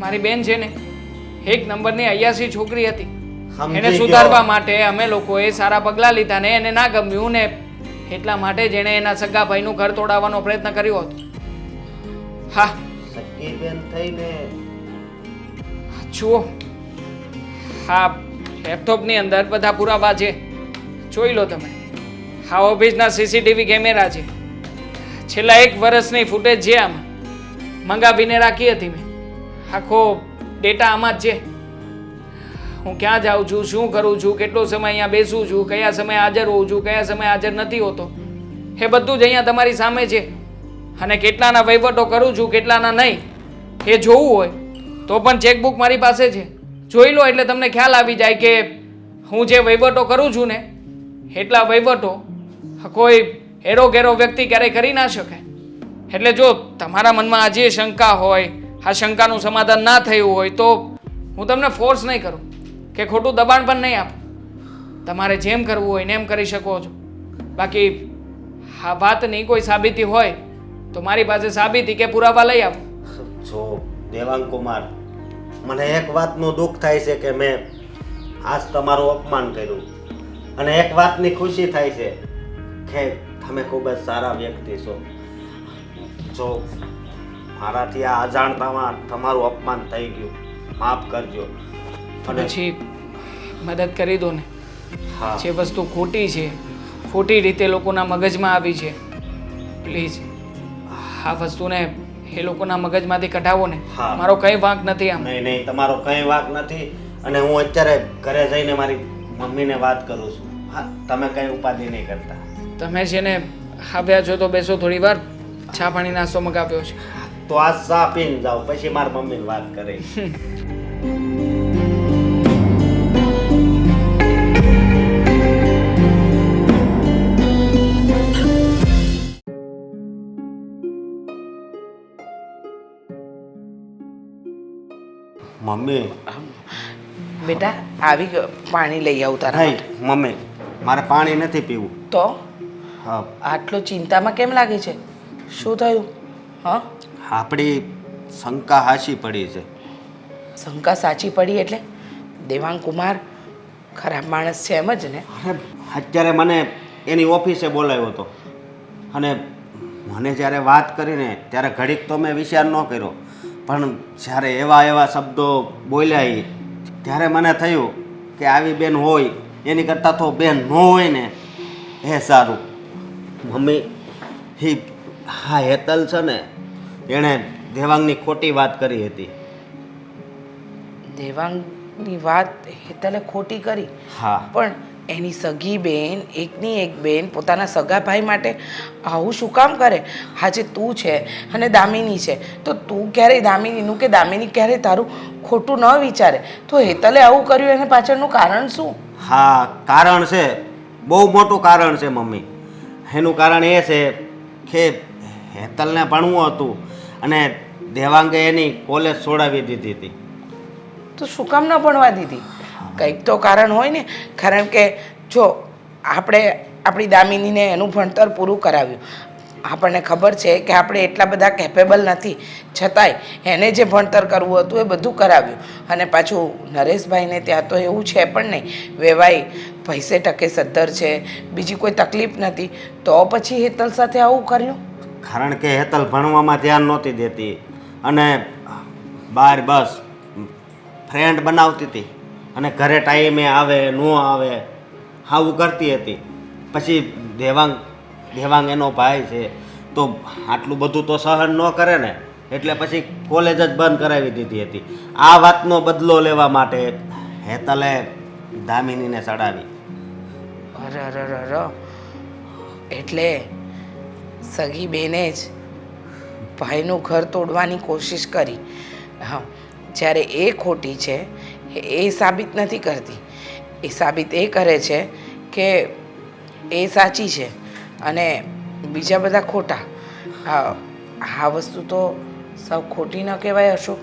મારી બેન છે ને એક નંબરની અયાસી છોકરી હતી. એને સુધારવા માટે અમે લોકોએ સારા પગલાં લીધા ને એને ના ગમ્યું ને એટલા માટે જ એણે એના સગા ભાઈનું ઘર તોડાવવાનો પ્રયત્ન કર્યો હતો. હા, સગી બેન થઈને જુઓ, હા, લેપટોપની અંદર બધા પુરાવા છે, જોઈ લો તમે. આ ઓફિસના સીસીટીવી કેમેરા છે, છેલ્લા 1 વર્ષની ફૂટેજ છે આમાં, મંગાવીને રાખી હતી મેં. આખો ડેટા આમાં જ છે. હું ક્યાં જાઉં છું, શું કરું છું, કેટલો સમય અહીંયા બેસું છું, કયા સમયે હાજર હોઉં છું, કયા સમયે હાજર નથી હોતો, એ બધું જ અહીંયા તમારી સામે છે. અને કેટલાના વહીવટો કરું છું, કેટલાના નહીં, એ જોવું હોય તો પણ ચેકબુક મારી પાસે છે, જોઈ લો એટલે તમને ખ્યાલ આવી જાય કે હું જે વહીવટો કરું છું ને એટલા વહીવટો કોઈ હેરો ઘેરો વ્યક્તિ ક્યારેય કરી ના શકે. એટલે જો તમારા મનમાં આજે શંકા હોય, આ શંકાનું સમાધાન ના થયું હોય તો હું તમને ફોર્સ નહીં કરું કે ખોટું દબાણ પણ નહીં આપું. તમારે જેમ કરવું હોય ને એમ કરી શકો છો. બાકી આ વાતની કોઈ સાબિતી હોય તો મારી પાસે સાબિતી કે પુરાવા લઈ આવો. જો દેવાંગ કુમાર, મને એક વાતનું દુઃખ થાય છે કે મેં આજ તમારું અપમાન કર્યું, અને એક વાતની ખુશી થાય છે કે તમે ખૂબ જ સારા વ્યક્તિ છો. જો મારાથી આ અજાણતામાં તમારું અપમાન થઈ ગયું, માફ કરજો. અને પછી મદદ કરી દો ને. હા, જે વસ્તુ ખોટી છે, ખોટી રીતે લોકોના મગજમાં આવી છે, પ્લીઝ આ વસ્તુને એ લોકોના મગજમાંથી કઢાવો ને. હા. મારો કંઈ વાંક નથી આમ. નહીં નહીં, તમારો કંઈ વાંક નથી. અને હું અત્યારે ઘરે જઈને મારી મમ્મીને વાત કરું છું. હા, તમે કંઈ ઉપાધિ નહીં કરતા. તમે છે ને આવ્યા છો તો બેસો થોડી વાર, ચા પાણી નાસ્તો મગાવ્યો છે. તો આ ચા પીને જાઓ, પછી મારી મમ્મીને વાત કરે. મમ્મી, બેટા આવી ગયો, પાણી લઈ આવું તારા નહીં માટે. મમ્મી, મારે પાણી નથી પીવું. તો હા, આટલો ચિંતામાં કેમ લાગે છે? શું થયું? હા, આપણી શંકા હાચી પડી છે. શંકા સાચી પડી એટલે દેવાંગ કુમાર ખરાબ માણસ છે એમ જ ને? અરે અત્યારે મને એની ઓફિસે બોલાવ્યો હતો અને મને જ્યારે વાત કરીને ત્યારે ઘડીક તો મેં વિચાર ન કર્યો, પણ જ્યારે એવા એવા શબ્દો બોલ્યા ઈ, ત્યારે મને થયું કે આવી બેન હોય એની કરતાં તો બેન ન હોય ને એ સારું. મમ્મી, હા હેતલ છે ને, એણે દેવાંગની ખોટી વાત કરી હતી. દેવાંગની વાત હેતલે ખોટી કરી? હા, પણ એની સગી બેન, એકની એક બેન પોતાના સગા ભાઈ માટે આવું શું કામ કરે? આજે તું છે અને દામિની છે, તો તું ક્યારેય દામિનીનું કે દામિની ક્યારેય તારું ખોટું ન વિચારે. તો હેતલે આવું કર્યું એને પાછળનું કારણ શું? હા, કારણ છે, બહુ મોટું કારણ છે મમ્મી. એનું કારણ એ છે કે હેતલને ભણવું હતું અને દેવાંગે એની કોલેજ છોડાવી દીધી હતી. તો શું કામ ન ભણવા દીધી? કંઈક તો કારણ હોય ને. કારણ કે જો આપણે આપણી દામિનીને એનું ભણતર પૂરું કરાવ્યું, આપણને ખબર છે કે આપણે એટલા બધા કેપેબલ નથી, છતાંય એને જે ભણતર કરવું હતું એ બધું કરાવ્યું. અને પાછું નરેશભાઈને ત્યાં તો એવું છે પણ નહીં, વેવાઈ પૈસે ટકે સદ્ધર છે, બીજી કોઈ તકલીફ નથી, તો પછી હેતલ સાથે આવું કર્યું? કારણ કે હેતલ ભણવામાં ધ્યાન નહોતી દેતી અને બહાર બસ ફ્રેન્ડ બનાવતી હતી અને ઘરે ટાઈમે આવે ન આવે આવું કરતી હતી. પછી દેવાંગ એનો ભાઈ છે તો આટલું બધું તો સહન ન કરે ને, એટલે પછી કોલેજ જ બંધ કરાવી દીધી હતી. આ વાતનો બદલો લેવા માટે હેતલે દામિનીને ચડાવી. અરરરર, એટલે સગી બેને જ ભાઈનું ઘર તોડવાની કોશિશ કરી. હા, જ્યારે એ ખોટી છે એ સાબિત નથી કરતી, એ સાબિત એ કરે છે કે એ સાચી છે અને બીજા બધા ખોટા. આ વસ્તુ તો સૌ ખોટી ન કહેવાય અશોક.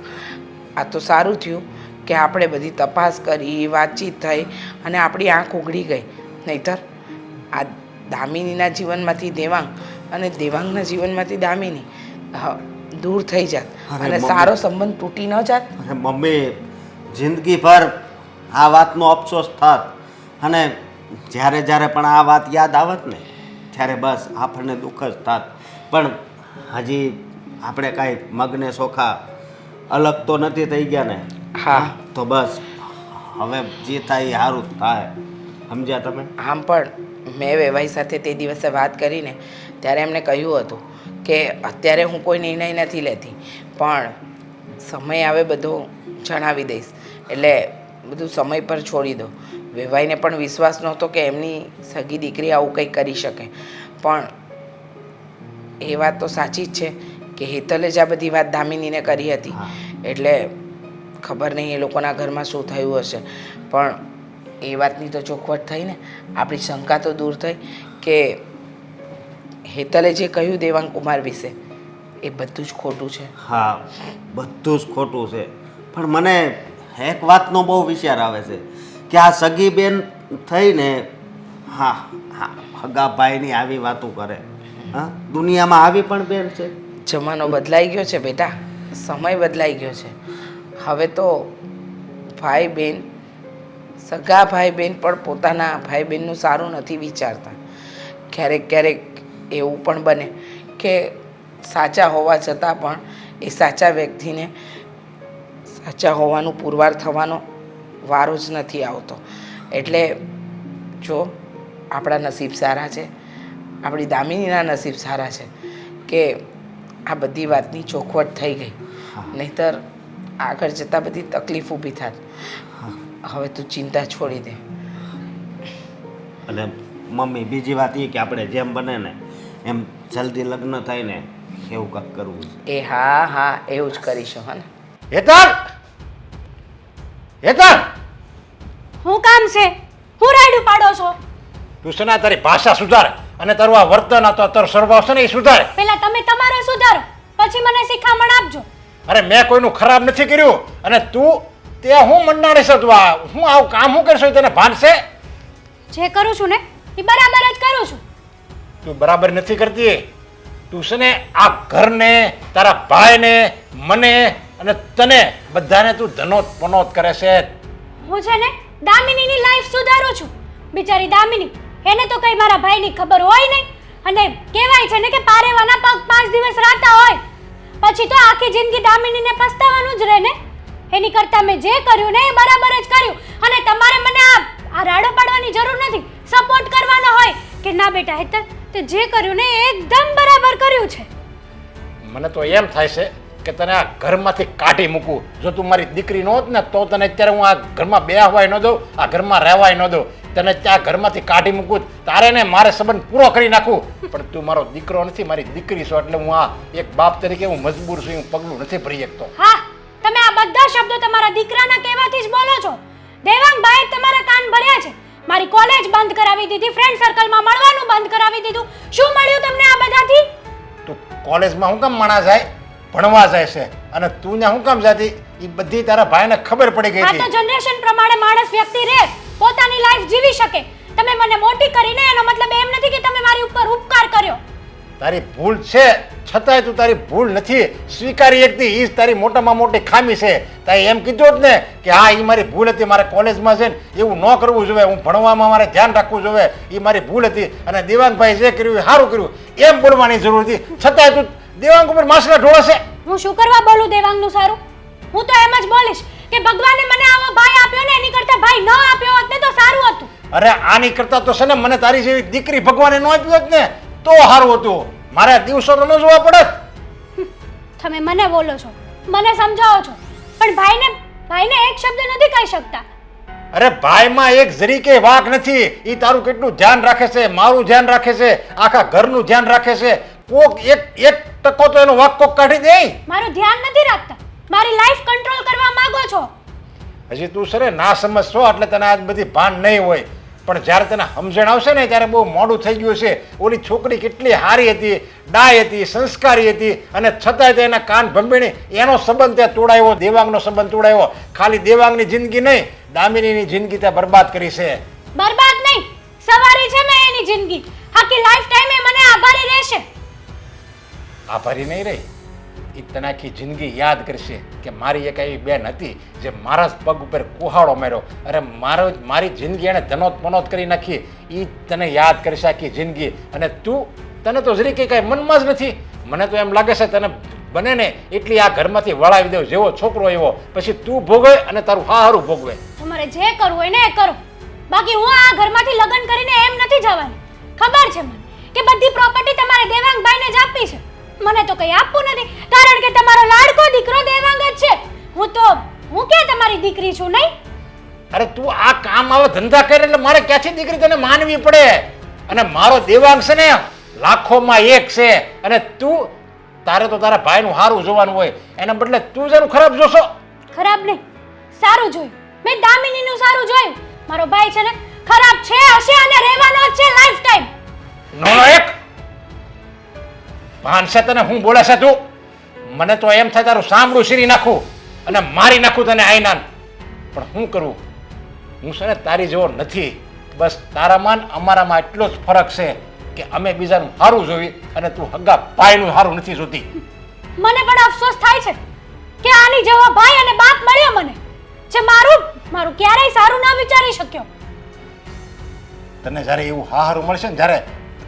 આ તો સારું થયું કે આપણે બધી તપાસ કરી, વાતચીત થઈ અને આપણી આંખ ઉઘડી ગઈ. નહીંતર આ દામિનીના જીવનમાંથી દેવાંગ અને દેવાંગના જીવનમાંથી દામિની દૂર થઈ જાત અને સારો સંબંધ તૂટી ન જાત. અરે મમ્મી, જિંદગીભર આ વાતનો અફસોસ થાત અને જ્યારે જ્યારે પણ આ વાત યાદ આવત ને ત્યારે બસ આપણને દુઃખ જ થાત. પણ હજી આપણે કાંઈ મગને ચોખા અલગ તો નથી થઈ ગયા ને. હા, તો બસ હવે જે થાય એ સારું જ થાય. સમજ્યા તમે? આમ પણ મેં વેવાઈ સાથે તે દિવસે વાત કરીને ત્યારે એમને કહ્યું હતું કે અત્યારે હું કોઈ નિર્ણય નથી લેતી, પણ સમય આવે બધો જણાવી દઈશ, એટલે બધું સમય પર છોડી દો. વેવાઈને પણ વિશ્વાસ નહોતો કે એમની સગી દીકરી આવું કંઈ કરી શકે, પણ એ વાત તો સાચી જ છે કે હેતલે જ આ બધી વાત દામિનીને કરી હતી. એટલે ખબર નહીં એ લોકોના ઘરમાં શું થયું હશે, પણ એ વાતની તો ચોખવટ થઈ ને. આપણી શંકા તો દૂર થઈ કે હેતલે જે કહ્યું દેવાંગ કુમાર વિશે એ બધું જ ખોટું છે. હા, બધું જ ખોટું છે. પણ મને એક વાતનો બહુ વિચાર આવે છે કે આ સગી બેન થઈને હા હા હગા ભાઈની આવી વાતો કરે. હા, દુનિયામાં આવી પણ બેન છે. જમાનો બદલાઈ ગયો છે બેટા, સમય બદલાઈ ગયો છે. હવે તો ભાઈ બહેન, સગા ભાઈ બહેન પણ પોતાના ભાઈ બહેનનું સારું નથી વિચારતા. ક્યારેક ક્યારેક એવું પણ બને કે સાચા હોવા છતાં પણ એ સાચા વ્યક્તિને સાચા હોવાનું પુરવાર થવાનો વારો જ નથી આવતો. એટલે જો આપણા નસીબ સારા છે, આપણી દામિનીના નસીબ સારા છે કે આ બધી વાતની ચોખવટ થઈ ગઈ, નહીંતર આગળ જતાં બધી તકલીફ ઊભી થાત. હવે તું ચિંતા છોડી દે. અને મમ્મી બીજી વાત એ કે આપણે જેમ બને ને એમ જલ્દી લગ્ન થાય ને એવું કંઈક કરવું છે. એ હા હા એવું જ કરીશું. હા ને હેતલ, હેતલ, હું કામ છે? હું રાયડું પાડો છો? તું છે ને તારી ભાષા સુધાર અને તારું આ વર્તન આ તો તારો સ્વભાવ છે ને એ સુધાર. પહેલા તમે તમારો સુધારો, પછી મને શિખામણ આપજો. અરે મેં કોઈનું ખરાબ નથી કર્યું અને તું તે હું મંડાણી છે તું આ હું આવું કામ હું કરશો તને ભાન છે? જે કરું છું ને એ બરાબર જ કરું છું. તું બરાબર નથી કરતી. તું છે ને આ ઘરને તારા ભાઈને મને અને તને બધાને તું ધનોત પનોત કરે છે. હું છે ને દામિનીની લાઈફ સુધારું છું. બિચારી દામિની, એને તો કઈ મારા ભાઈની ખબર હોય નહીં. અને કહેવાય છે ને કે પારેવાના પગ 5 દિવસ રાતા હોય, પછી તો આખી જિંદગી દામિનીને પસ્તાવાનું જ રહે ને. એની કરતાં મેં જે કર્યું ને એ બરાબર જ કર્યું. અને તમારે મને આ રાડો પાડવાની જરૂર નથી. સપોર્ટ કરવાનો હોય કે ના બેટા હેતલ, તે જે કર્યું ને એ એકદમ બરાબર કર્યું છે. મને તો એમ થાય છે કે તને આ ઘરમાંથી કાઢી મૂકું. જો તું મારી દીકરી ન હોત ને તો તને અત્યારે હું આ ઘરમાં બેહવાય ન દઉં, આ ઘરમાં રહેવાય ન દઉં. તને ત્યાં ઘરમાંથી કાઢી મૂકું, તારે ને મારે સંબંધ પૂરો કરી નાખું. પણ તું મારો દીકરો નથી, મારી દીકરી છો. એટલે હું આ એક બાપ તરીકે હું મજબૂર છું, હું પગલું નથી ભરી શકતો. હા, તમે આ બધા શબ્દો તમારા દીકરાના કહેવાથી જ બોલો છો. દેવાંગભાઈ તમારા કાન ભર્યા છે. મારી કોલેજ બંધ કરાવી દીધી, ફ્રેન્ડ સર્કલમાં મળવાનું બંધ કરાવી દીધું. શું મળ્યું તમને આ બધાથી? તું કોલેજમાં હું કામ માણા જાય? ભણવા જાય છે. અને તું ને હું કામ જાતી? એ બધી તારા ભાઈને ખબર પડી ગઈ આ હતી. તો જનરેશન પ્રમાણે માણસ વ્યક્તિ રહે, પોતાની લાઈફ જીવી શકે. તમે મને મોટી કરીને એનો મતલબ એમ નથી કે તમે મારી ઉપર ઉપકાર કર્યો. તારી ભૂલ છે, છતાંય તું તારી ભૂલ નથી સ્વીકારી શકતી. એ જ તારી મોટામાં મોટી ખામી છે. તારે એમ કીધું જ ને કે હા એ મારી ભૂલ હતી, મારે કોલેજમાં છે ને એવું ન કરવું જોઈએ, હું ભણવામાં મારે ધ્યાન રાખવું જોઈએ, એ મારી ભૂલ હતી. અને દેવાંગભાઈ જે કર્યું એ સારું કર્યું એમ બોલવાની જરૂર હતી. છતાંય તું દેવાંગ ઉપર માસલા ઢોળે છે. હું શું કરવા બોલું દેવાંગનું સારું? હું તો એમ જ બોલીશ કે ભગવાને મને આવો ભાઈ આપ્યો ને એની કરતાં ભાઈ ન આપ્યો હોત ને તો સારું હતું. અરે આની કરતા તો છે ને મને તારી જેવી દીકરી ભગવાને ન આપી હોત ને તો સારું હતું. મારે દિવસો તો ન જોવા પડત. તમે મને બોલો છો, મને સમજાવો છો, પણ ભાઈને એક શબ્દ નથી કહી શકતા. અરે ભાઈમાં એક જરીકે વાક નથી. એ તારું કેટલું ધ્યાન રાખે છે, મારું ધ્યાન રાખે છે, આખા ઘરનું ધ્યાન રાખે છે. કોક એક ટકો તો એનો વાક કોક કાઢી દે. મારું ધ્યાન નથી રાખતા, મારી લાઈફ કંટ્રોલ કરવા માંગો છો. હજી તું સરે ના સમજશો એટલે તને આજ બધી ભાન નહીં હોય. પણ જ્યારે તને સમજણ આવશે ને ત્યારે બહુ મોડું થઈ ગયું છે. ઓલી છોકરી કેટલી સારી હતી, ડાય હતી, સંસ્કારી હતી, અને છતાંય તે એના કાન ભંભીણી એનો સંબંધ તે તોડાયો, દેવાંગનો સંબંધ તોડાયો. ખાલી દેવાંગની જિંદગી નહીં, દામિનીની જિંદગી તે બરબાદ કરી છે. બરબાદ નહીં, સવારી છે મેં એની જિંદગી. આખી લાઈફ ટાઈમ એ મને આભારી રહેશે. આભારી નહીં રહી, એ તને આખી જિંદગી યાદ કરશે કે મારી એક એવી બેન હતી જે મારા જ પગ ઉપર કુહાડો માર્યો. અરે મારી જિંદગી એણે ધનોત પનોત કરી નાખી. એ તને યાદ કરશે આખી જિંદગી. અને તને તો જરી કંઈ મનમાં જ નથી. મને તો એમ લાગે છે તને બને ને એટલી આ ઘરમાંથી વળાવી દઉં. જેવો છોકરો એવો પછી તું ભોગવે અને તારું હારું ભોગવે. તમારે જે કરવું હોય ને એ કરો, બાકી હું આ ઘરમાંથી લગ્ન કરીને એમ નથી જવાની. ખબર છે મને કે બધી પ્રોપર્ટી તમારે દેવાંગભાઈને જ આપી છે. મને તો કંઈ આપવું નથી, કારણ કે તમારો લાડકો દીકરો દેવાંગ જ છે. હું કે તમારી દીકરી છું નહીં? અરે તું આ કામ આવા ધંધા કરે એટલે મારે ક્યાંથી દીકરી તને માનવી પડે? અને મારો દેવાંગ છે ને લાખોમાં એક છે. અને તારે તો તારા ભાઈનું સારું જોવાનું હોય, એના બદલે તું જેનું ખરાબ જોશો. ખરાબ નહીં, સારું જોયું. મેં દામિનીનું સારું જોયું. મારો ભાઈ છે ને ખરાબ છે, હશે અને રહેવાનો જ છે લાઈફ ટાઈમ. નો એક ભાન છે તને હું બોલે છે તું? મને તો એમ થાય તારું સાંભળું શીરી નાખું અને મારી નાખું તને આઈનાન. પણ શું કરું? હું છે ને તારી જેવો નથી. બસ તારામાં અમારામાં એટલો જ ફરક છે કે અમે બીજાનું સારું જોઈ અને તું હગા ભાઈનું સારું નથી જોતી. મને પણ અફસોસ થાય છે કે આની જેવો ભાઈ અને બાપ મળ્યો મને, જે મારું ક્યારેય સારું ના વિચારી શક્યો. તને જ્યારે એવું હાહારું મળશે ને,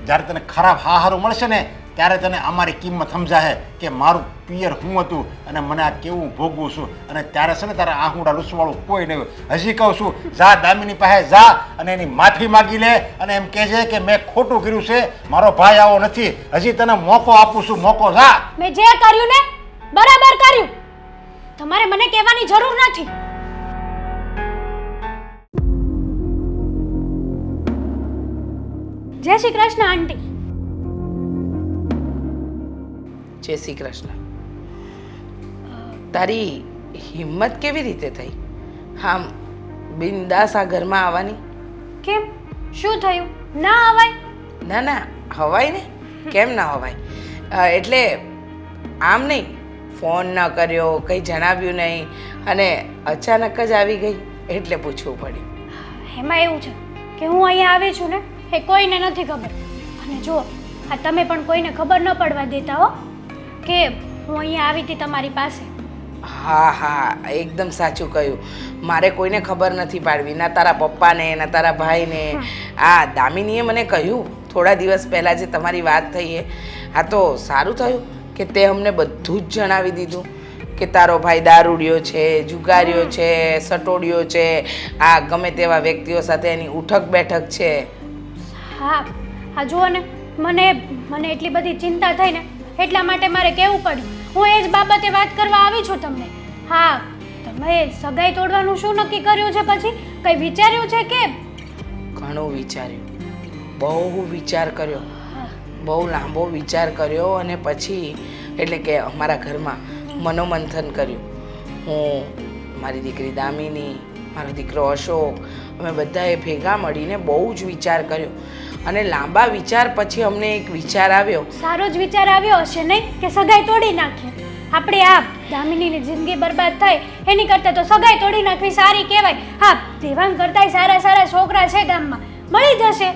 જ્યારે તને ખરાબ હાહારું મળશે ને ત્યારે તને અમારી કિંમત સમજાશે કે મારું પિયર શું હતું અને મને આ કેવું ભોગવું છું. અને ત્યારે છે ને તારા આહુડા લૂસવાળું કોઈ નહીં હોય. હજી કહું છું, જા દામિની પાસે જા અને એની માફી માગી લે અને એમ કહેજે કે મેં ખોટું કર્યું છે, મારો ભાઈ આવો નથી. હજી તને મોકો આપું છું, મોકો. જા. મેં જે કર્યું ને બરાબર કર્યું. તમારે મને કહેવાની જરૂર નથી. જય શ્રી કૃષ્ણ આંટી. જય શ્રી કૃષ્ણ. તારી હિંમત કેવી રીતે થઈ આમ બિંદાસ આ ઘરમાં આવવાની? કેમ, શું થયું? ના આવાય? ના ના, હવાય ને, કેમ ના હવાય? એટલે આમ નહીં, ફોન ન કર્યો, કંઈ જણાવ્યું નહીં અને અચાનક જ આવી ગઈ એટલે પૂછવું પડ્યું. એમાં એવું છે કે હું અહીંયા આવી છું ને એ કોઈને નથી ખબર. અને જુઓ, આ તમે પણ કોઈને ખબર ન પડવા દેતા હો કે હું અહીંયા આવી હતી તમારી પાસે. હા હા, એકદમ સાચું કહ્યું. મારે કોઈને ખબર નથી પાડવી, ના તારા પપ્પાને ના તારા ભાઈને. આ દામિનીએ મને કહ્યું થોડા દિવસ પહેલાં જે તમારી વાત થઈ એ. આ તો સારું થયું કે તે અમને બધું જ જણાવી દીધું કે તારો ભાઈ દારૂડિયો છે, જુગારીઓ છે, સટોડિયો છે, આ ગમે તેવા વ્યક્તિઓ સાથે એની ઉઠક બેઠક છે. હા હા, જુઓ ને, મને એટલી બધી ચિંતા થઈ ને એટલા માટે મારે કહેવું પડ્યું. હું એ જ બાબતે વાત કરવા આવી છું તમને. હા, તમે સગાઈ તોડવાનું શું નક્કી કર્યું છે? પછી કંઈ વિચાર્યું છે કે? ઘણું વિચાર્યું, બહુ વિચાર કર્યો, બહુ લાંબો વિચાર કર્યો અને પછી એટલે કે અમારા ઘરમાં મનોમંથન કર્યું. હું, મારી દીકરી દામિની, મારો દીકરો અશોક, અમે બધાએ ભેગા મળીને બહુ જ વિચાર કર્યો અને લાંબા વિચાર પછી અમને એક વિચાર આવ્યો. સારો જ વિચાર આવ્યો હશે નહીં કે સગાઈ તોડી નાખીએ? આપણે આ દામિનીની જિંદગી બરબાદ થાય એની કરતાં તો સગાઈ તોડી નાખવી સારી કહેવાય. હા, દેવાંગ કરતાંય સારા સારા છોકરા છે ગામમાં, મળી જશે.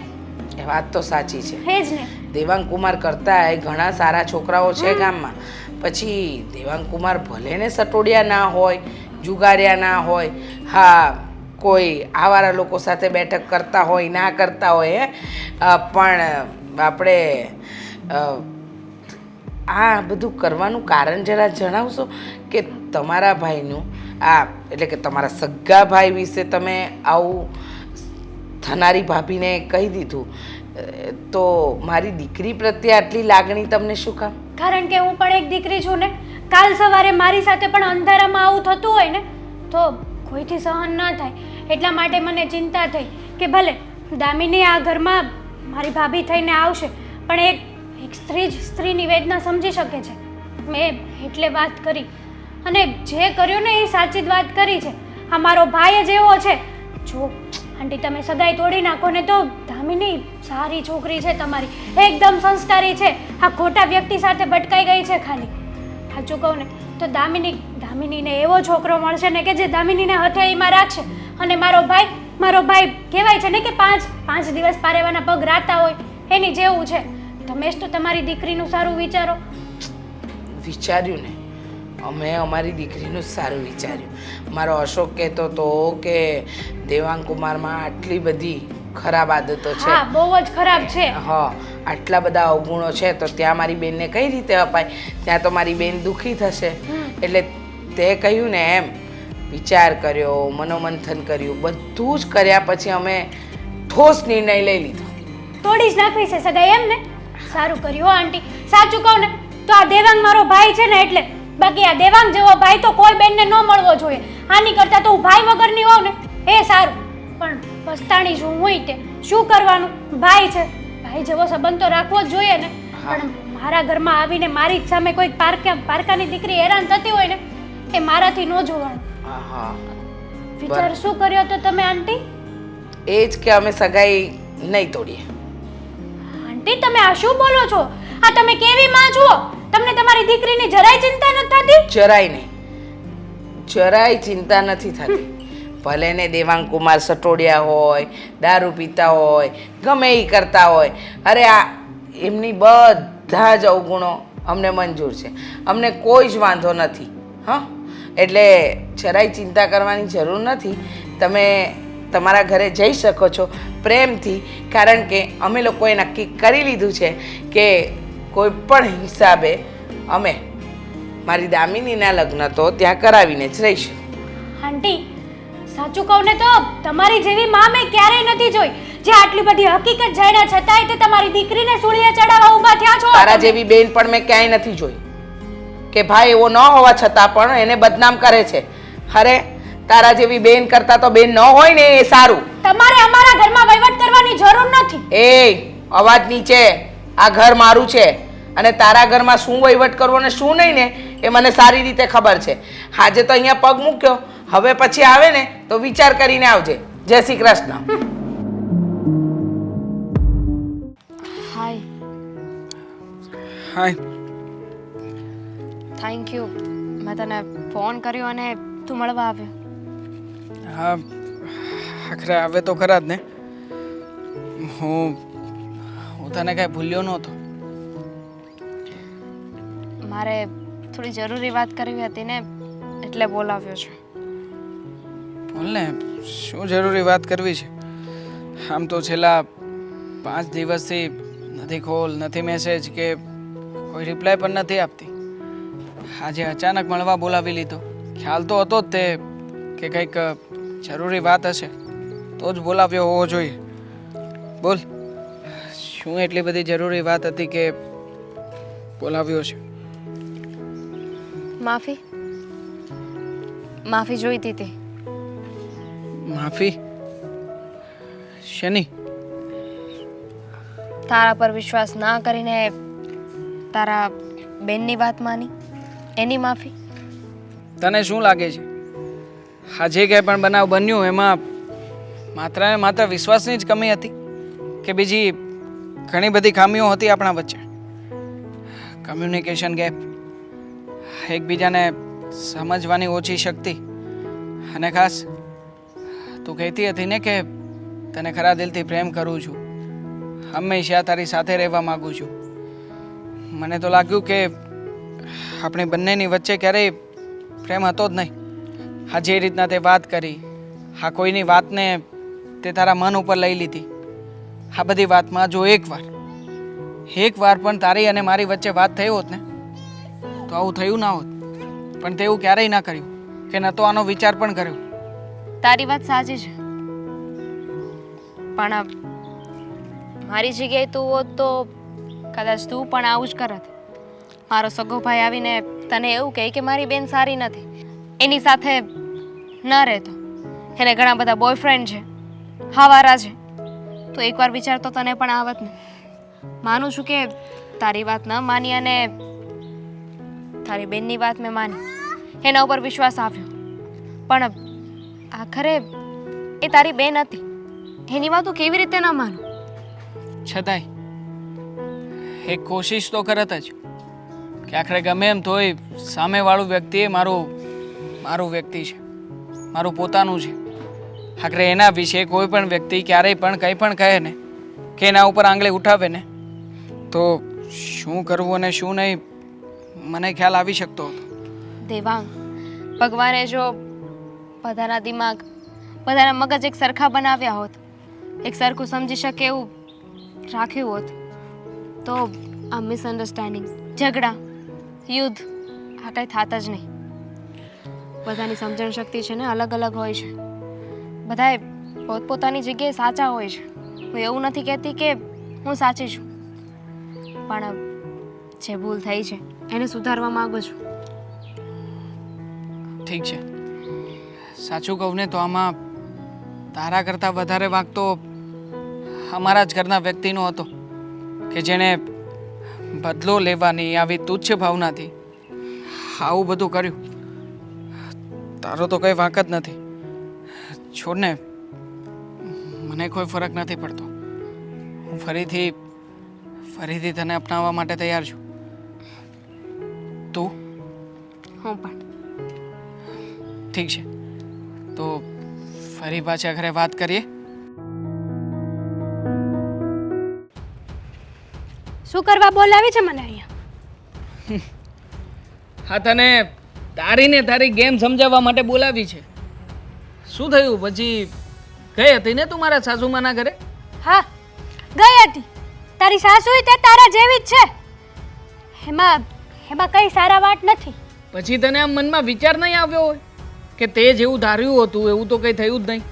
એ વાત તો સાચી છે. હે જ ને. દેવાંગ કુમાર કરતાંય ઘણા સારા છોકરાઓ છે ગામમાં. પછી દેવાંગ કુમાર ભલે ને સટોડિયા ના હોય, જુગાર્યા ના હોય, હા કોઈ આવારા લોકો સાથે બેઠક કરતા હોય ના કરતા હોય, પણ આપણે આ બધું કરવાનું કારણ જરા જણાવશો કે તમારા ભાઈનું આ એટલે કે તમારા સગા ભાઈ વિશે તમે આવું થનારી ભાભીને કહી દીધું તો મારી દીકરી પ્રત્યે આટલી લાગણી તમને શું કામ? કારણ કે હું પણ એક દીકરી છું ને. કાલ સવારે મારી સાથે પણ અંધારામાં આવું થતું હોય ને તો કોઈથી સહન ન થાય. એટલા માટે મને ચિંતા થઈ કે ભલે દામિની આ ઘરમાં મારી ભાભી થઈને આવશે પણ એક સ્ત્રી જ સ્ત્રીની વેદના સમજી શકે છે. મેં એટલે વાત કરી અને જે કર્યું ને એ સાચી જ વાત કરી છે. આ મારો ભાઈ જ એવો છે. જો આંટી, તમે સગાઈ તોડી નાખો ને તો દામિની સારી છોકરી છે તમારી, એકદમ સંસ્કારી છે. આ ખોટા વ્યક્તિ સાથે ભટકાઈ ગઈ છે ખાલી. સાચું કહું ને તો દામિનીને એવો છોકરો મળશે ને કે જે દામિનીને હથેળીમાં રાખશે. અને મારો ભાઈ કહેવાય છે ને કે પાંચ દિવસ પારેવાના પગ રાતા હોય એની જેવું છે. તમે જ તો તમારી દીકરીનું સારું વિચારો. વિચાર્યું ને, અમે અમારી દીકરીનું સારું વિચાર્યું. મારો અશોક કહેતો હતો કે દેવાંગ કુમારમાં આટલી બધી ખરાબ આદતો છે. હા, બહુ જ ખરાબ છે. હા, આટલા બધા અવગુણો છે તો ત્યાં મારી બેનને કઈ રીતે અપાય? ત્યાં તો મારી બેન દુઃખી થશે. એટલે તે કહ્યું ને એમ વિચાર કર્યો, મનોમંથન કર્યું, બધું જ કર્યા પછી અમે ઠોસ નિર્ણય લઈ લીધો. તોડી જ નાખવી છે સગાઈ એમ ને? સારું કર્યું હો આંટી. સાચું કહું ને તો આ દેવાંગ મારો ભાઈ છે ને એટલે. બાકી આ દેવાંગ જેવો ભાઈ તો કોઈ બેનને ન મળવો જોઈએ. આની કરતાં તો હું ભાઈ વગરની હોઉં ને એ સારું. પણ પસ્તાણી છું હું તે. શું કરવાનું, ભાઈ છે, ભાઈ જેવો સંબંધ તો રાખવો જ જોઈએ ને. પણ મારા ઘરમાં આવીને મારી જ સામે કોઈ પારકાની દીકરી હેરાન થતી હોય ને એ મારાથી ન જોવાનું. વિચાર શું કર્યો તો તમે આંટી? એ જ કે અમે સગાઈ નહીં તોડીએ. આંટી, તમે આ શું બોલો છો? આ તમે કેવી માં છો? તમને તમારી દીકરીની જરાય ચિંતા નથી થતી? જરાય નહીં, જરાય ચિંતા નથી થતી. ભલે ને દેવાંગ કુમાર સટોડિયા હોય, દારૂ પીતા હોય, ગમે એ કરતા હોય, અરે આ એમની બધા જ અવગુણો અમને મંજૂર છે. અમને કોઈ જ વાંધો નથી. હા, એટલે જરાય ચિંતા કરવાની જરૂર નથી. તમે તમારા ઘરે જઈ શકો છો પ્રેમથી, કારણ કે અમે લોકોએ નક્કી કરી લીધું છે કે કોઈ પણ હિસાબે અમે મારી દામિનીના લગ્ન તો ત્યાં કરાવીને જ રહીશું. આંટી સાચું કહું ને તો તમારી જેવી માં મેં ક્યારેય નથી જોઈ જે આટલી બધી હકીકત જાણ્યા છતાંય તે તમારી દીકરીને સૂળીએ ચડાવવા ઊભા થયા છો. તારા જેવી બેન પણ મેં ક્યાંય નથી જોઈ કે ભાઈ એવો ન હોવા છતાં પણ એને બદનામ કરે છે. અરે તારા જેવી બેન કરતા તો બેન ન હોય ને એ સારું. તમારે અમારા ઘરમાં વહીવટ કરવાની જરૂર નથી. એ અવાજ નીચે. આ ઘર મારું છે અને તારા ઘરમાં શું વહીવટ કરવો ને શું નહીં ને એ મને સારી રીતે ખબર છે. આજે તો અહીંયા પગ મૂક્યો, હવે પછી આવે ને તો વિચાર કરીને આવજે. જય Shri Krishna. Hi. Hi. Thank you. મેં તને ફોન કર્યો અને તું મળવા આવ્યો. હા, આખરે આવે તો ખરા જ ને. હું તને કાંઈ ભૂલ્યો નહોતો. મારે થોડી જરૂરી વાત કરવી હતી ને એટલે બોલાવ્યો છે. બોલ ને, શું જરૂરી વાત કરવી છે? આમ તો છેલ્લા 5 દિવસથી નથી કોલ, નથી મેસેજ કે કોઈ રિપ્લાય પણ નથી આપતી. આજે અચાનક મળવા બોલાવી લીધો. ખ્યાલ તો હતો જ તે કે કંઈક જરૂરી વાત હશે તો જ બોલાવ્યો હોવો જોઈએ. બોલ, શું એટલી બધી જરૂરી વાત હતી કે બોલાવ્યો છે? માફી જોઈતી હતી. માફી? શેની? તારા પર વિશ્વાસ ના કરીને તારા બેનની વાત માની એની માફી. તને શું લાગે છે આ જે કંઈ પણ બનાવ બન્યો એમાં માત્ર ને માત્ર વિશ્વાસની જ કમી હતી કે બીજી ઘણી બધી ખામીઓ હતી આપણા વચ્ચે? કમ્યુનિકેશન ગેપ, એકબીજાને સમજવાની ઓછી શક્તિ, અને ખાસ તું કહેતી હતી ને કે તને ખરા દિલથી પ્રેમ કરું છું, હંમેશા તારી સાથે રહેવા માગું છું. મને તો લાગ્યું કે આપણી બંનેની વચ્ચે ક્યારેય પ્રેમ હતો જ નહીં. આ જે રીતના તે વાત કરી, આ કોઈની વાતને તે તારા મન ઉપર લઈ લીધી, આ બધી વાતમાં જો એકવાર પણ તારી અને મારી વચ્ચે વાત થઈ હોત ને તો આવું થયું ના હોત. પણ તેવું ક્યારેય ના કર્યું કે ન તો આનો વિચાર પણ કર્યો. તારી વાત સાચી છે, પણ મારી જગ્યાએ તું હોત તો કદાચ તું પણ આવું જ કરત. મારો સગો ભાઈ આવીને તને એવું કહે કે મારી બેન સારી નથી, એની સાથે ન રહેતો, એને ઘણા બધા બોયફ્રેન્ડ છે, હાવારા છે, તો એકવાર વિચાર તો તને પણ આવત ને. માનું છું કે તારી વાત ન માની અને તારી બેનની વાત મેં માની, એના ઉપર વિશ્વાસ આવ્યો. પણ આખરે એ તારી બેન હતી, એની વાત હું કેવી રીતે ન માનું? છતાંય એક કોશિશ તો કરત જ કે આખરે ગમે એમ તોય સામેવાળું વ્યક્તિ એ મારું વ્યક્તિ છે, મારું પોતાનું છે. આખરે એના વિશે કોઈ પણ વ્યક્તિ ક્યારેય પણ કંઈ પણ કહે ને કે એના ઉપર આંગળી ઉઠાવે ને તો શું કરવું અને શું નહીં મને ખ્યાલ આવી શકતો હતો. દેવાંગ, ભગવાને જો બધાના દિમાગ, બધાના મગજ એક સરખા બનાવ્યા હોત, એક સરખું સમજી શકે એવું રાખ્યું હોત તો આ મિસઅન્ડરસ્ટેન્ડિંગ, ઝઘડા, યુદ્ધ આ કંઈ થાત જ નહીં. બધાની સમજણ શક્તિ છે ને અલગ અલગ હોય છે, બધાએ પોતપોતાની જગ્યાએ સાચા હોય છે. હું એવું નથી કહેતી કે હું સાચી છું, પણ જે ભૂલ થઈ છે એને સુધારવા માંગુ છું. ઠીક છે, સાચું કહું ને તો આમાં તારા કરતાં વધારે વાંક તો અમારા જ ઘરના વ્યક્તિનો હતો કે જેણે બદલો લેવાની આવી તુચ્છ ભાવનાથી આવું બધું કર્યું. તારો તો કંઈ વાંક જ નથી. છોડ ને, મને કોઈ ફરક નથી પડતો. હું ફરીથી તને અપનાવવા માટે તૈયાર છું. તું? હું પણ. ઠીક છે, તો ફરી પાછા ઘરે વાત કરીએ. શું કરવા બોલાવી છે મને અહીંયા? હા, તને તારી ગેમ સમજાવવા માટે બોલાવી છે. શું થયું પછી? ગઈ હતી ને તું મારા સાસુમાના ઘરે? હા, ગઈ હતી. તારી સાસુ તે તારા જેવી જ છે. એમાં એમાં કઈ સારા વાત નથી. પછી તને આમ મનમાં વિચાર નહીં આવ્યો હોય કે તે જેવું ધાર્યું હતું એવું તો કંઈ થયું જ નહીં?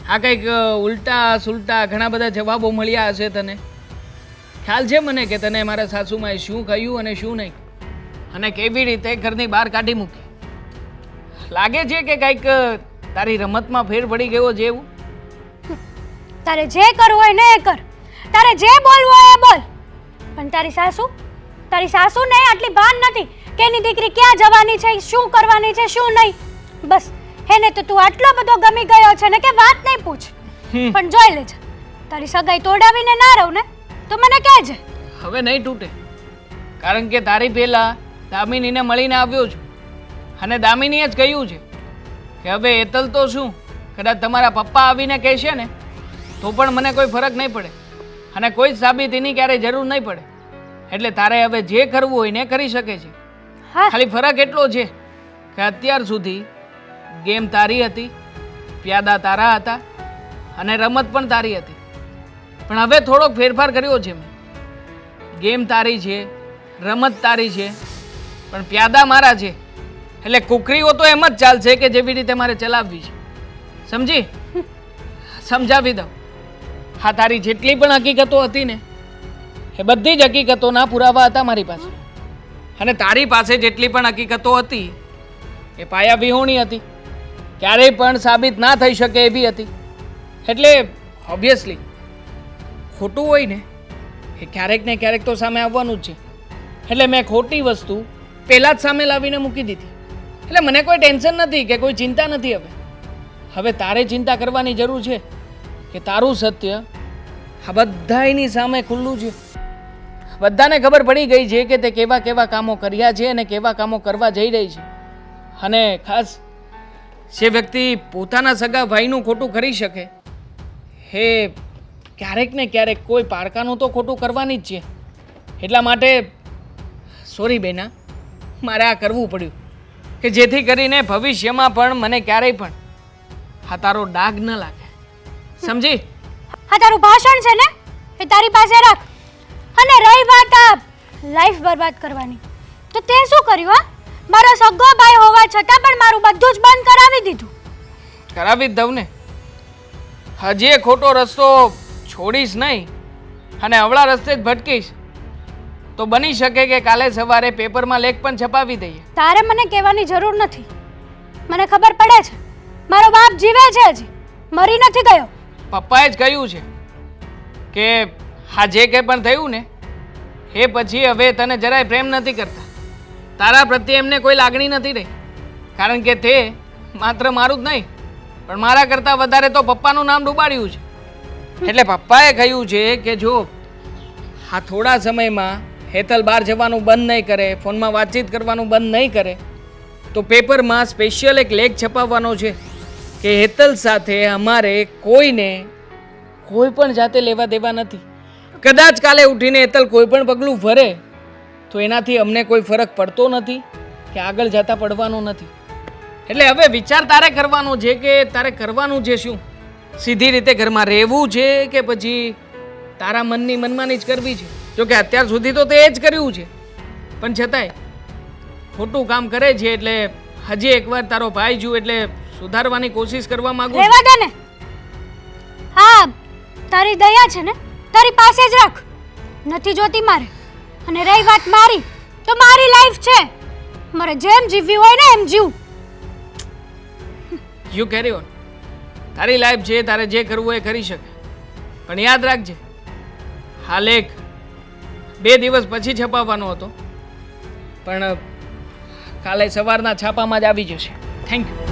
આ કંઈક ઉલટા સુલટા ઘણા બધા જવાબો મળ્યા હશે તને. ખ્યાલ છે મને કે તને મારા સાસુમાએ શું કહ્યું અને શું નહીં, અને કેવી રીતે ઘરની બહાર કાઢી મૂકી. લાગે છે કે કંઈક તારી રમતમાં ફેર પડી ગયો છે એવું? તારે જે કરવું હોય ને એ કર, તારે જે બોલવું હોય એ બોલ, પણ તારી સાસુને આટલી ભાન નથી કે એની દીકરી ક્યાં જવાની છે, શું કરવાની છે, શું નહીં. બસ એને તો તું આટલો બધો ગમી ગયો છે ને કે વાત નહીં પૂછ. પણ જોઈ લેજે, તારી સગાઈ તોડાવીને ના રહું ને તો મને કહેજે. હવે નહીં તૂટે, કારણ કે તારી પહેલા દામિનીને મળીને આવ્યો છું, અને દામિનીએ જ કહ્યું છે કે હવે હેતલ તો શું, કદાચ તમારા પપ્પા આવીને કહેશે ને તો પણ મને કોઈ ફરક નહીં પડે, અને કોઈ જ સાબિતીની ક્યારેય જરૂર નહીં પડે. એટલે તારે હવે જે કરવું હોય ને કરી શકે છે. હા, ખાલી ફરક એટલો છે કે અત્યાર સુધી ગેમ તારી હતી, પ્યાદા તારા હતા, અને રમત પણ તારી હતી. પણ હવે થોડોક ફેરફાર કર્યો છે મેં. ગેમ તારી છે, રમત તારી છે, પણ પ્યાદા મારા છે. એટલે કુકરીઓ તો એમ જ ચાલશે કે જેવી રીતે મારે ચલાવવી છે. સમજી? સમજાવી દઉં. હા, તારી જેટલી પણ હકીકતો હતી ને એ બધી જ હકીકતોના પુરાવા હતા મારી પાસે, અને તારી પાસે જેટલી પણ હકીકતો હતી એ પાયા વિહોણી હતી, ક્યારેય પણ સાબિત ના થઈ શકે એવી હતી. એટલે ઓબ્વિયસલી ખોટું હોય ને એ ક્યારેક ને ક્યારેક તો સામે આવવાનું જ છે. એટલે મેં ખોટી વસ્તુ પહેલાં જ સામે લાવીને મૂકી દીધી. એટલે મને કોઈ ટેન્શન નથી કે કોઈ ચિંતા નથી. હવે તારે ચિંતા કરવાની જરૂર છે કે તારું સત્ય આ બધાની સામે ખુલ્લું છે. બધાને ખબર પડી ગઈ છે કે તે કેવા કેવા કામો કર્યા છે અને કેવા કામો કરવા જઈ રહી છે. અને ખાસ જે વ્યક્તિ પોતાના સગા ભાઈનું ખોટું કરી શકે એ ક્યારેક ને ક્યારેક કોઈ પારકાનું તો ખોટું કરવાની જ છે. એટલા માટે સોરી બેના, મારે આ કરવું પડ્યું કે જેથી કરીને ભવિષ્યમાં પણ મને ક્યારેય પણ આ તારો ડાઘ ન લાગે. સમજી? આ તારું ભાષણ છે ને એ તારી પાસે રાખ. અને રહી વાત આ લાઈફ બરબાદ કરવાની, તો તે શું કર્યું? હા, મારો સગો ભાઈ હોવા છતાં પણ મારું બધું જ બંધ કરાવી દીધું. કરાવી જ દઉં ને. હજી એ ખોટો રસ્તો છોડીશ નહીં અને અવળા રસ્તે જ ભટકીશ તો બની શકે કે કાલે સવારે પેપરમાં લેખ પણ છપાવી દઈએ. તારે મને કહેવાની જરૂર નથી, મને ખબર પડે છે. મારો બાપ જીવે છે, હજી મરી નથી ગયો. પપ્પાએ જ કહ્યું છે કે આ જે કંઈ પણ થયું ને એ પછી હવે તને જરાય પ્રેમ નથી કરતા, તારા પ્રત્યે એમને કોઈ લાગણી નથી રહી, કારણ કે તે માત્ર મારું જ નહીં પણ મારા કરતાં વધારે તો પપ્પાનું નામ ડૂબાડ્યું છે. એટલે પપ્પાએ કહ્યું છે કે જો આ થોડા સમયમાં હેતલ બહાર જવાનું બંધ નહીં કરે, ફોનમાં વાતચીત કરવાનું બંધ નહીં કરે તો પેપરમાં સ્પેશિયલ એક લેખ છપાવવાનો છે કે હેતલ સાથે અમારે કોઈને કોઈ પણ જાતે લેવા દેવા નથી. કદાચ કાલે ઉઠીને હેતલ કોઈ પણ પગલું ભરે તો એનાથી અમને કોઈ ફરક પડતો નથી કે આગળ જતા પડવાનો નથી. એટલે હવે વિચાર તારે કરવાનો છે કે તારે કરવાનું છે શું. સીધી રીતે ઘરમાં રહેવું છે કે પછી તારા મનની મનમાની જ કરવી છે. જો કે અત્યાર સુધી તો તે જ કર્યું છે, પણ છતાંય ખોટું કામ કરે છે. એટલે હજી એકવાર તારો ભાઈ જુ એટલે સુધારવાની કોશિશ કરવા માંગુ છું. રહેવા દે ને. હા, તારી દયા છે ને તારી પાસે જ રાખ, નથી જોતી મારે. અને રહી વાત મારી, તો મારી લાઈફ છે, મારે જેમ જીવવી હોય ને એમ જીવ. You carry on. તારી લાઈફ છે, તારે જે કરવું એ કરી શકે, પણ યાદ રાખજે આ લેખ 2 દિવસ પછી છપાવવાનો હતો, પણ કાલે સવારના છાપામાં જ આવી જશે. Thank you.